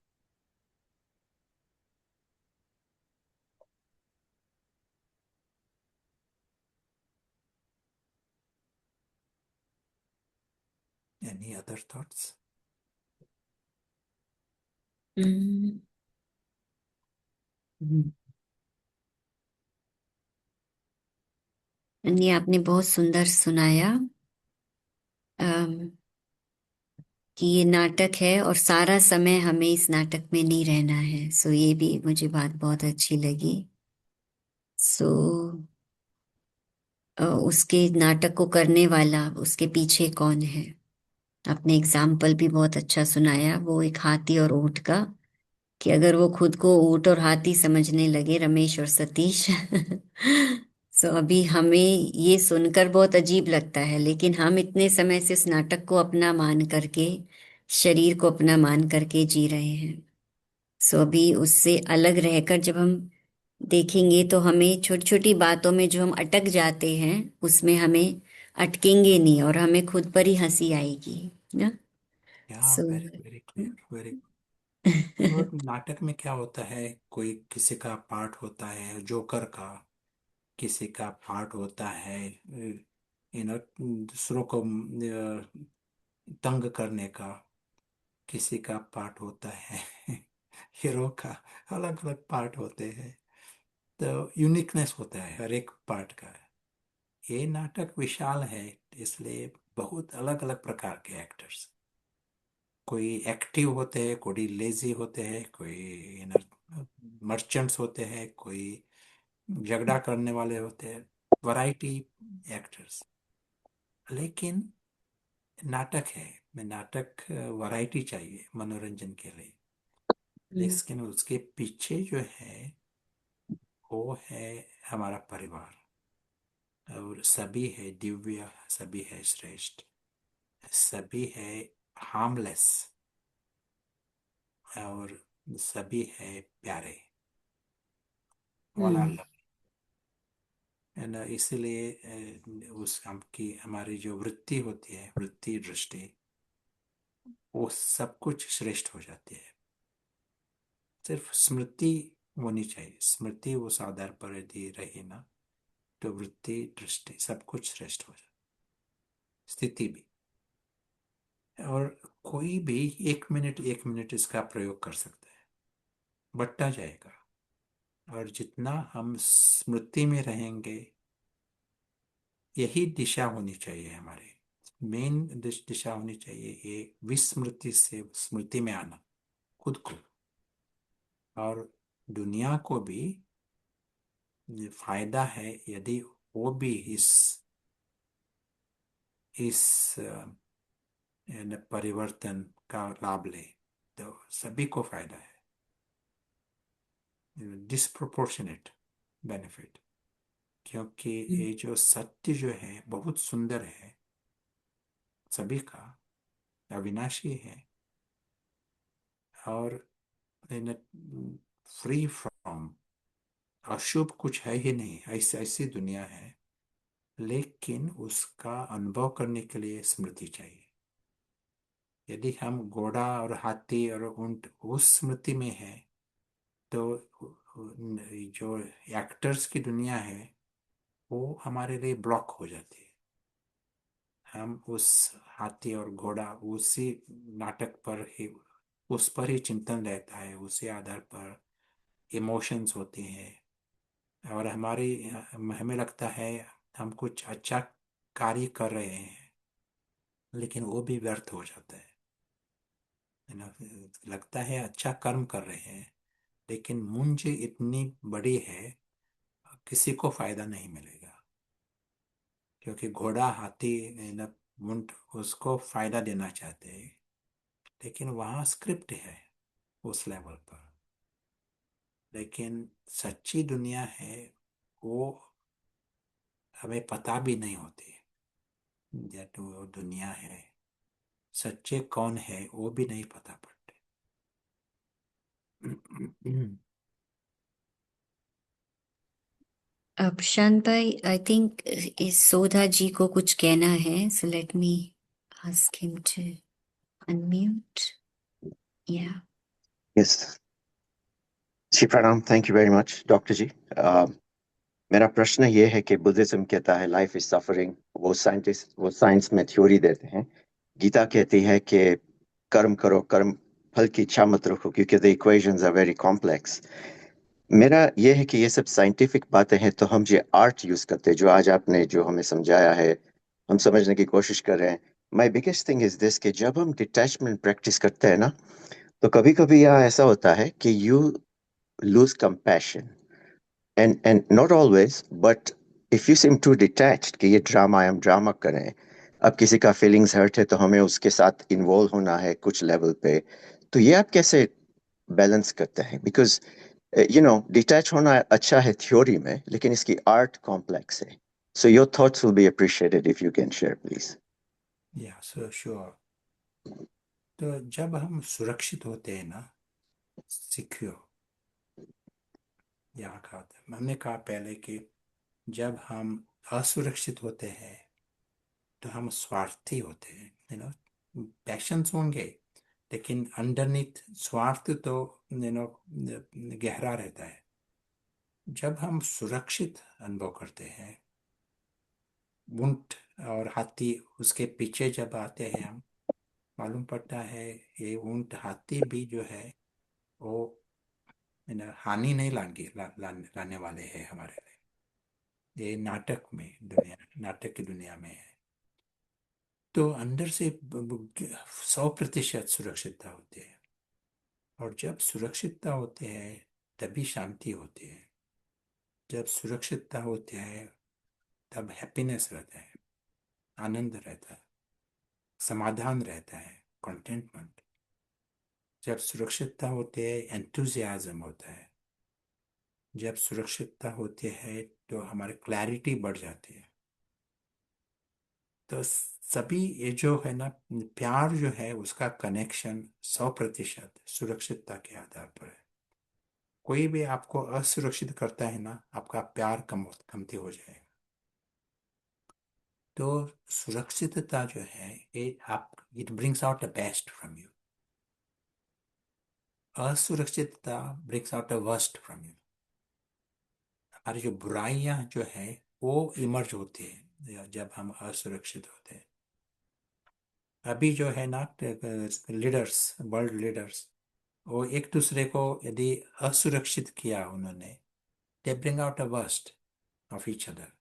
Any other thoughts? हम्म, नहीं, आपने बहुत सुंदर सुनाया। अम, कि ये नाटक है और सारा समय हमें इस नाटक में नहीं रहना है। सो ये भी मुझे बात बहुत अच्छी लगी। सो उसके नाटक को करने वाला, उसके पीछे कौन है? आपने एग्जाम्पल भी बहुत अच्छा सुनाया, वो एक हाथी और ऊंट का, कि अगर वो खुद को ऊंट और हाथी समझने लगे, रमेश और सतीश सो अभी हमें ये सुनकर बहुत अजीब लगता है, लेकिन हम इतने समय से इस नाटक को अपना मान करके, शरीर को अपना मान करके जी रहे हैं। सो अभी उससे अलग रहकर जब हम देखेंगे तो हमें छोटी छोटी बातों में जो हम अटक जाते हैं, उसमें हमें अटकेंगे नहीं और हमें खुद पर ही हंसी आएगी ना। या so very very clear, very. और नाटक में क्या होता है, कोई किसी का पार्ट होता है जोकर का, किसी का पार्ट होता है दूसरों को तंग करने का, किसी का पार्ट होता है हीरो का। अलग अलग पार्ट होते हैं, तो यूनिकनेस होता है हर एक पार्ट का। ये नाटक विशाल है, इसलिए बहुत अलग अलग प्रकार के एक्टर्स, कोई एक्टिव होते हैं, कोई लेजी होते हैं, कोई मर्चेंट्स होते हैं, कोई झगड़ा करने वाले होते हैं, वैरायटी एक्टर्स। लेकिन नाटक है, में नाटक वैरायटी चाहिए मनोरंजन के लिए, लेकिन उसके पीछे जो है वो है हमारा परिवार, और सभी है दिव्य, सभी है श्रेष्ठ, सभी है हार्मलेस, और सभी है प्यारे वाला हम्म। लव। है ना, इसलिए उस हमारी जो वृत्ति होती है, वृत्ति दृष्टि, वो सब कुछ श्रेष्ठ हो जाती है। सिर्फ स्मृति होनी चाहिए, स्मृति उस आधार पर यदि रही ना, तो वृत्ति दृष्टि सब कुछ श्रेष्ठ हो जाए, स्थिति भी। और कोई भी 1 मिनट 1 मिनट इसका प्रयोग कर सकता है, बढ़ता जाएगा। और जितना हम स्मृति में रहेंगे, यही दिशा होनी चाहिए हमारी, मेन दिशा होनी चाहिए, ये विस्मृति से स्मृति में आना खुद को, और दुनिया को भी ये फायदा है यदि वो भी इस परिवर्तन का लाभ ले, तो सभी को फायदा है, डिस्प्रोपोर्शनेट बेनिफिट। क्योंकि ये जो सत्य जो है बहुत सुंदर है, सभी का अविनाशी है, और फ्री फ्रॉम अशुभ कुछ है ही नहीं, ऐसी ऐसी दुनिया है। लेकिन उसका अनुभव करने के लिए स्मृति चाहिए। यदि हम घोड़ा और हाथी और ऊंट उस स्मृति में है, तो जो एक्टर्स की दुनिया है वो हमारे लिए ब्लॉक हो जाती है। हम उस हाथी और घोड़ा उसी नाटक पर ही, उस पर ही चिंतन रहता है, उसी आधार पर इमोशंस होती हैं, और हमें लगता है हम कुछ अच्छा कार्य कर रहे हैं, लेकिन वो भी व्यर्थ हो जाता है ना। लगता है अच्छा कर्म कर रहे हैं, लेकिन मुंज इतनी बड़ी है, किसी को फायदा नहीं मिलेगा। क्योंकि घोड़ा हाथी ना, ऊंट उसको फायदा देना चाहते हैं, लेकिन वहाँ स्क्रिप्ट है उस लेवल पर। लेकिन सच्ची दुनिया है वो हमें पता भी नहीं होती, जब वो दुनिया है, सच्चे कौन है वो भी नहीं पता पड़ते। अब शांत भाई, आई थिंक इस सोधा जी को कुछ कहना है, so let me ask him to unmute. Yeah. Yes जी, प्रणाम। Thank you very much doctor ji. मेरा प्रश्न ये है कि बुद्धिज्म कहता है लाइफ इज सफरिंग, वो साइंस में थ्योरी देते हैं। गीता कहती है कि कर्म करो, कर्म फल की इच्छा मत रखो, क्योंकि the equations are very complex. मेरा ये है कि ये सब साइंटिफिक बातें हैं, तो हम जो आर्ट यूज करते हैं, जो आज आपने जो हमें समझाया है, हम समझने की कोशिश कर रहे हैं। My biggest thing is this कि जब हम डिटैचमेंट प्रैक्टिस करते हैं ना, तो कभी कभी यहाँ ऐसा होता है कि you lose compassion, and not always, but if you seem too detached कि ये ड्रामा हम ड्रामा करें, अब किसी का फीलिंग्स हर्ट है तो हमें उसके साथ इन्वॉल्व होना है कुछ लेवल पे, तो ये आप कैसे बैलेंस करते हैं? बिकॉज डिटैच होना अच्छा है थ्योरी में, लेकिन इसकी आर्ट कॉम्प्लेक्स है. So your thoughts will be appreciated if you can share please. या सो श्योर. तो जब हम सुरक्षित होते हैं ना, सिक्योर, यहाँ कहा था, हमने कहा पहले कि जब हम असुरक्षित होते हैं तो हम स्वार्थी होते हैं. पैशंस होंगे, लेकिन अंडरनीथ स्वार्थ तो गहरा रहता है. जब हम सुरक्षित अनुभव करते हैं, ऊंट और हाथी उसके पीछे जब आते हैं हम, मालूम पड़ता है ये ऊंट हाथी भी जो है वो हानि नहीं लाने वाले हैं हमारे लिए. ये नाटक में दुनिया, नाटक की दुनिया में है. तो अंदर से 100% सुरक्षितता होती है. और जब सुरक्षितता होती है तभी शांति होती है. जब सुरक्षितता होती है तब हैप्पीनेस रहता है, आनंद रहता है, समाधान रहता है, कंटेंटमेंट. जब सुरक्षितता होती है एंथुजियाज्म होता है. जब सुरक्षितता होती है तो हमारी क्लैरिटी बढ़ जाती है. तो सभी ये जो है ना, प्यार जो है उसका कनेक्शन 100% सुरक्षितता के आधार पर है. कोई भी आपको असुरक्षित करता है ना, आपका प्यार कमती हो जाएगा. तो सुरक्षितता जो है ये आप, it brings out the best from you. असुरक्षितता brings out the worst from you. हमारी जो बुराइयां जो है वो इमर्ज होती है जब हम असुरक्षित होते हैं. अभी जो है ना, लीडर्स, वर्ल्ड लीडर्स, वो एक दूसरे को यदि असुरक्षित किया उन्होंने, they bring out the worst of each other,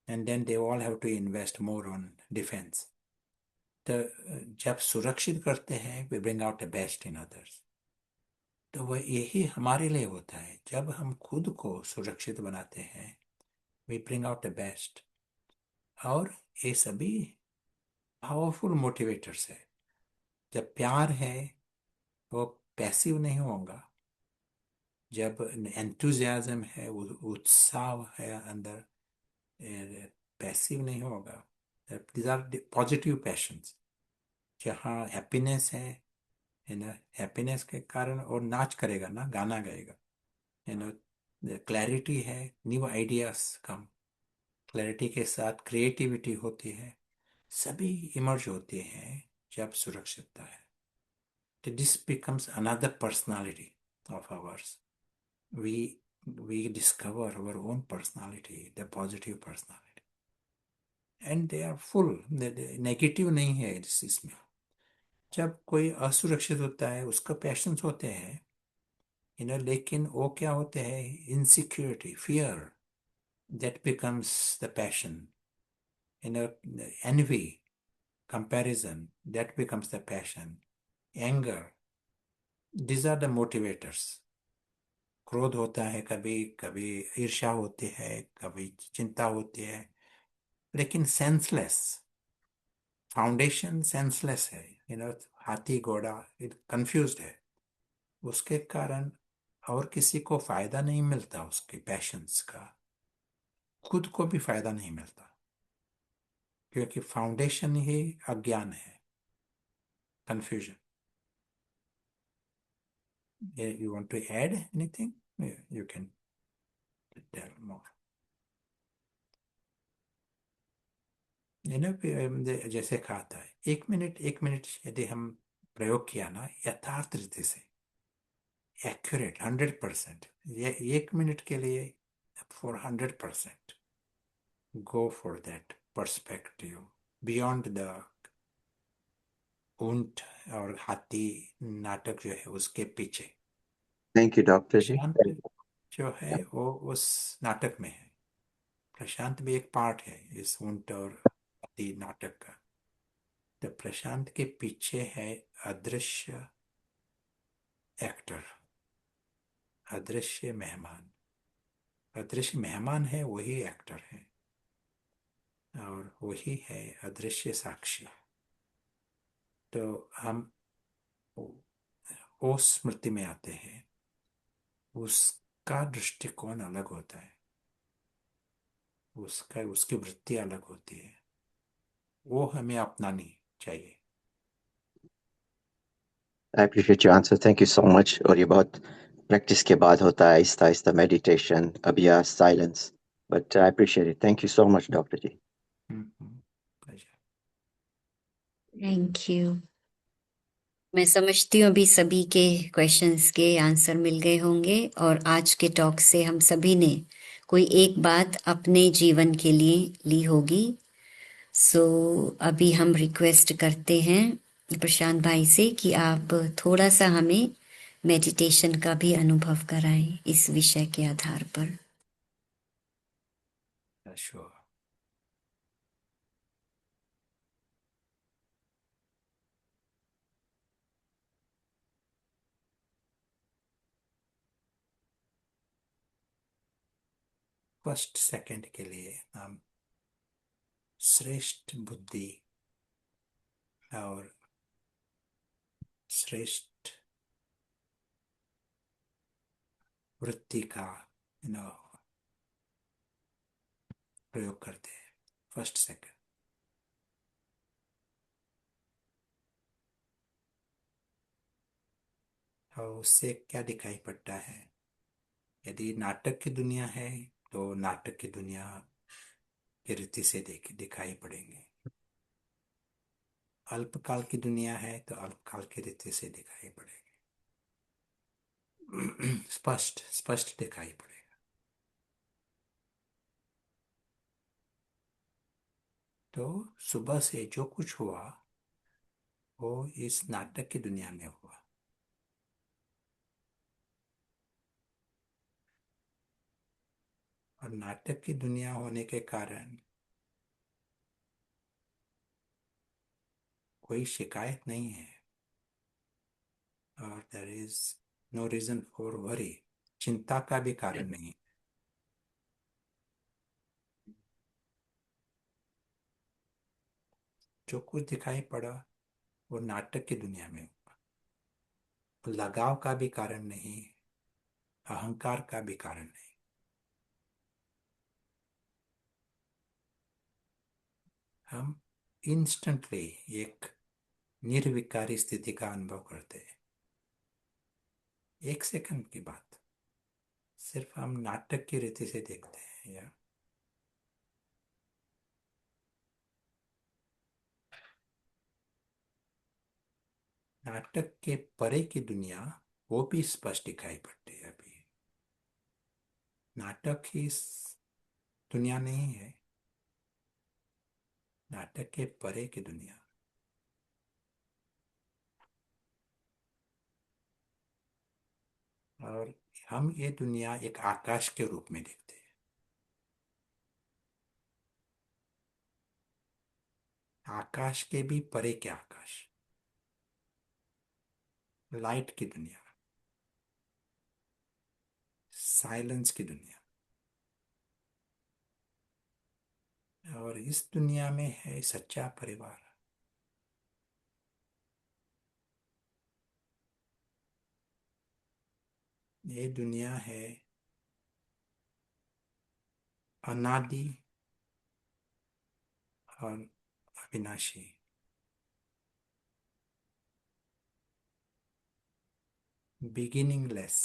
and then they all have to invest more on defence. तो जब सुरक्षित करते हैं we bring out the best in others. तो वह यही हमारे लिए होता है. जब हम खुद को सुरक्षित बनाते हैं we bring out the best. और ये सभी पावरफुल मोटिवेटर्स है. जब प्यार है वो पैसिव नहीं होगा. जब एंथुजियाज्म है, वो उत्साह है अंदर, पैसिव नहीं होगा. These are positive passions. जहाँ हैप्पीनेस है, हैप्पीनेस के कारण और नाच करेगा ना, गाना गाएगा. क्लैरिटी है, न्यू आइडियाज कम. क्लैरिटी के साथ क्रिएटिविटी होती है. सभी इमर्ज होते हैं जब सुरक्षितता है. तो this becomes another personality of hours. we we discover our own personality, the positive personality, and they are full. Negative नहीं है इसमें. जब कोई असुरक्षित होता है उसका पैशंस होते हैं, लेकिन वो क्या होते हैं, insecurity, fear, that becomes the passion. Envy, comparison, that becomes the passion. Anger, these are the motivators. क्रोध होता है, कभी कभी ईर्ष्या होती है, कभी चिंता होती है, लेकिन सेंसलेस. फाउंडेशन सेंसलेस है. हाथी घोड़ा कंफ्यूज्ड है. उसके कारण और किसी को फायदा नहीं मिलता उसके पैशंस का, खुद को भी फायदा नहीं मिलता, क्योंकि फाउंडेशन ही अज्ञान है, confusion. You want to add anything? You can tell more. जैसे कहा था, 1 मिनट यदि हम प्रयोग किया ना यथार्थ रीति से, एक्यूरेट 100%, ये 1 मिनट के लिए for 100%, go for that perspective beyond the ऊंट और हाथी नाटक जो है उसके पीछे. थैंक यू डॉक्टर जी. प्रशांत जो है वो उस नाटक में है. प्रशांत भी एक पार्ट है इस ऊंट और हाथी नाटक का. तो प्रशांत के पीछे है अदृश्य एक्टर, अदृश्य मेहमान। अदृश्य मेहमान है वही एक्टर है, और वही है अदृश्य साक्षी। तो हम उस स्मृति में आते हैं, उसका दृष्टिकोण अलग होता है, उसकी वृत्ति अलग होती है, वो हमें अपनानी चाहिए। I appreciate your answer. Thank you so much. और ये बहुत प्रैक्टिस के बाद होता है, आहिस्ता आहिस्ता मेडिटेशन, अभ्यास, silence. But I appreciate it. Thank you so much, Dr. Ji. pleasure। Thank you. मैं समझती हूँ अभी सभी के क्वेश्चंस के आंसर मिल गए होंगे, और आज के टॉक से हम सभी ने कोई एक बात अपने जीवन के लिए ली होगी। सो अभी हम रिक्वेस्ट करते हैं प्रशांत भाई से कि आप थोड़ा सा हमें मेडिटेशन का भी अनुभव कराएं इस विषय के आधार पर। श्योर। फर्स्ट सेकंड के लिए हम श्रेष्ठ बुद्धि और श्रेष्ठ वृत्ति का प्रयोग करते हैं। फर्स्ट सेकंड, और उससे क्या दिखाई पड़ता है? यदि नाटक की दुनिया है तो नाटक की दुनिया की रीति से दिखाई पड़ेंगे। अल्पकाल की दुनिया है तो अल्पकाल की रीति से दिखाई पड़ेगी। स्पष्ट स्पष्ट दिखाई पड़ेगा। तो सुबह से जो कुछ हुआ वो इस नाटक की दुनिया में हुआ, और नाटक की दुनिया होने के कारण कोई शिकायत नहीं है, और there is no reason for worry, चिंता का भी कारण नहीं। जो कुछ दिखाई पड़ा वो नाटक की दुनिया में हुआ। लगाव का भी कारण नहीं, अहंकार का भी कारण नहीं। हम इंस्टेंटली एक निर्विकारी स्थिति का अनुभव करते हैं। एक सेकंड की बात, सिर्फ हम नाटक की रीति से देखते हैं, या नाटक के परे की दुनिया, वो भी स्पष्ट दिखाई पड़ती है। अभी नाटक ही दुनिया नहीं है, नाटक के परे की दुनिया। और हम ये दुनिया एक आकाश के रूप में देखते हैं। आकाश के भी परे के आकाश, लाइट की दुनिया, साइलेंस की दुनिया। और इस दुनिया में है सच्चा परिवार। ये दुनिया है अनादि और अविनाशी। बिगिनिंगलेस,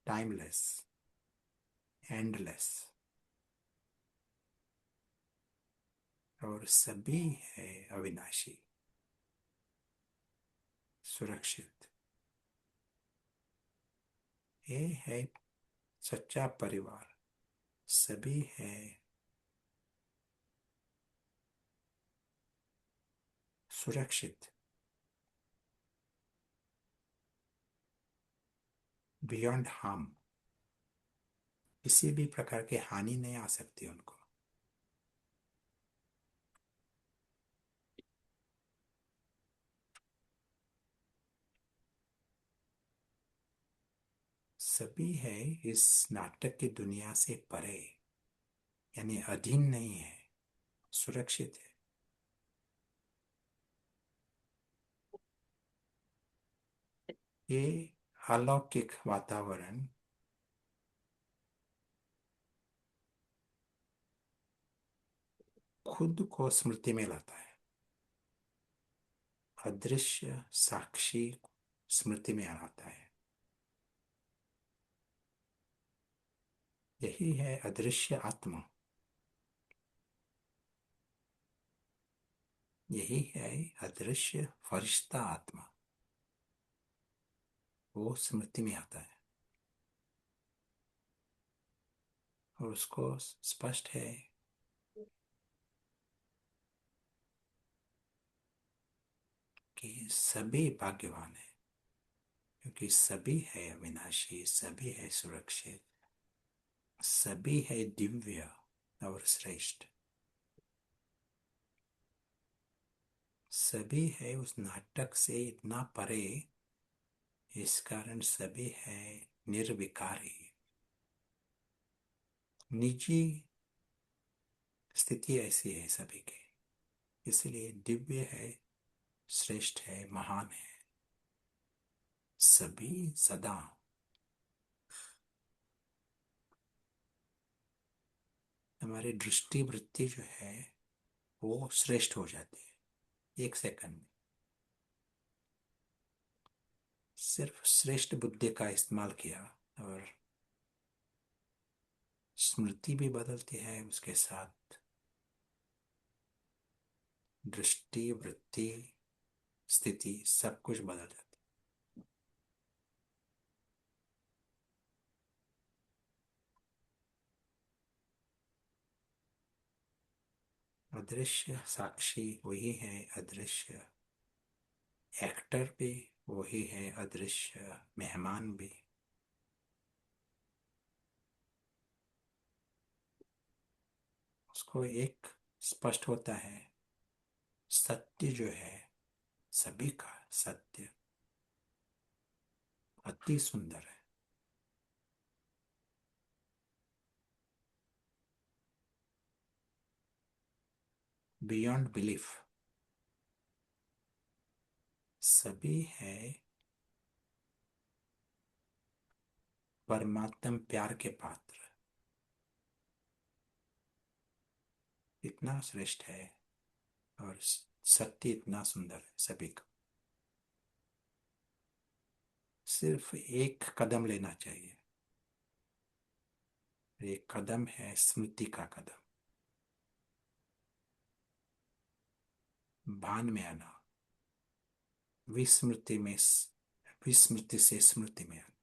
टाइमलेस, एंडलेस, और सभी है अविनाशी, सुरक्षित। ये है सच्चा परिवार। सभी है सुरक्षित, बियॉन्ड हार्म। किसी भी प्रकार की हानि नहीं आ सकती उनको। सभी है इस नाटक की दुनिया से परे, यानी अधीन नहीं है, सुरक्षित है। ये अलौकिक वातावरण खुद को स्मृति में लाता है। अदृश्य साक्षी स्मृति में आता है। यही है अदृश्य आत्मा। यही है अदृश्य फरिश्ता आत्मा। वो स्मृति में आता है और उसको स्पष्ट है कि सभी भाग्यवान है, क्योंकि सभी है अविनाशी, सभी है सुरक्षित, सभी है दिव्य और श्रेष्ठ, सभी है उस नाटक से इतना परे। इस कारण सभी है निर्विकारी। निजी स्थिति ऐसी है सभी की, इसलिए दिव्य है, श्रेष्ठ है, महान है, सभी सदा। हमारी दृष्टि वृत्ति जो है वो श्रेष्ठ हो जाती है 1 सेकंड में। सिर्फ श्रेष्ठ बुद्धि का इस्तेमाल किया और स्मृति भी बदलती है, उसके साथ दृष्टि वृत्ति स्थिति सब कुछ बदल जाता है। अदृश्य साक्षी वही है, अदृश्य एक्टर भी वही है, अदृश्य मेहमान भी। उसको एक स्पष्ट होता है, सत्य जो है सभी का सत्य अति सुंदर है। बियॉन्ड बिलीफ सभी है परमात्म प्यार के पात्र। इतना श्रेष्ठ है और सत्य इतना सुंदर है सभी का। सिर्फ एक कदम लेना चाहिए। एक कदम है स्मृति का कदम, भान में आना, विस्मृति से स्मृति में आना।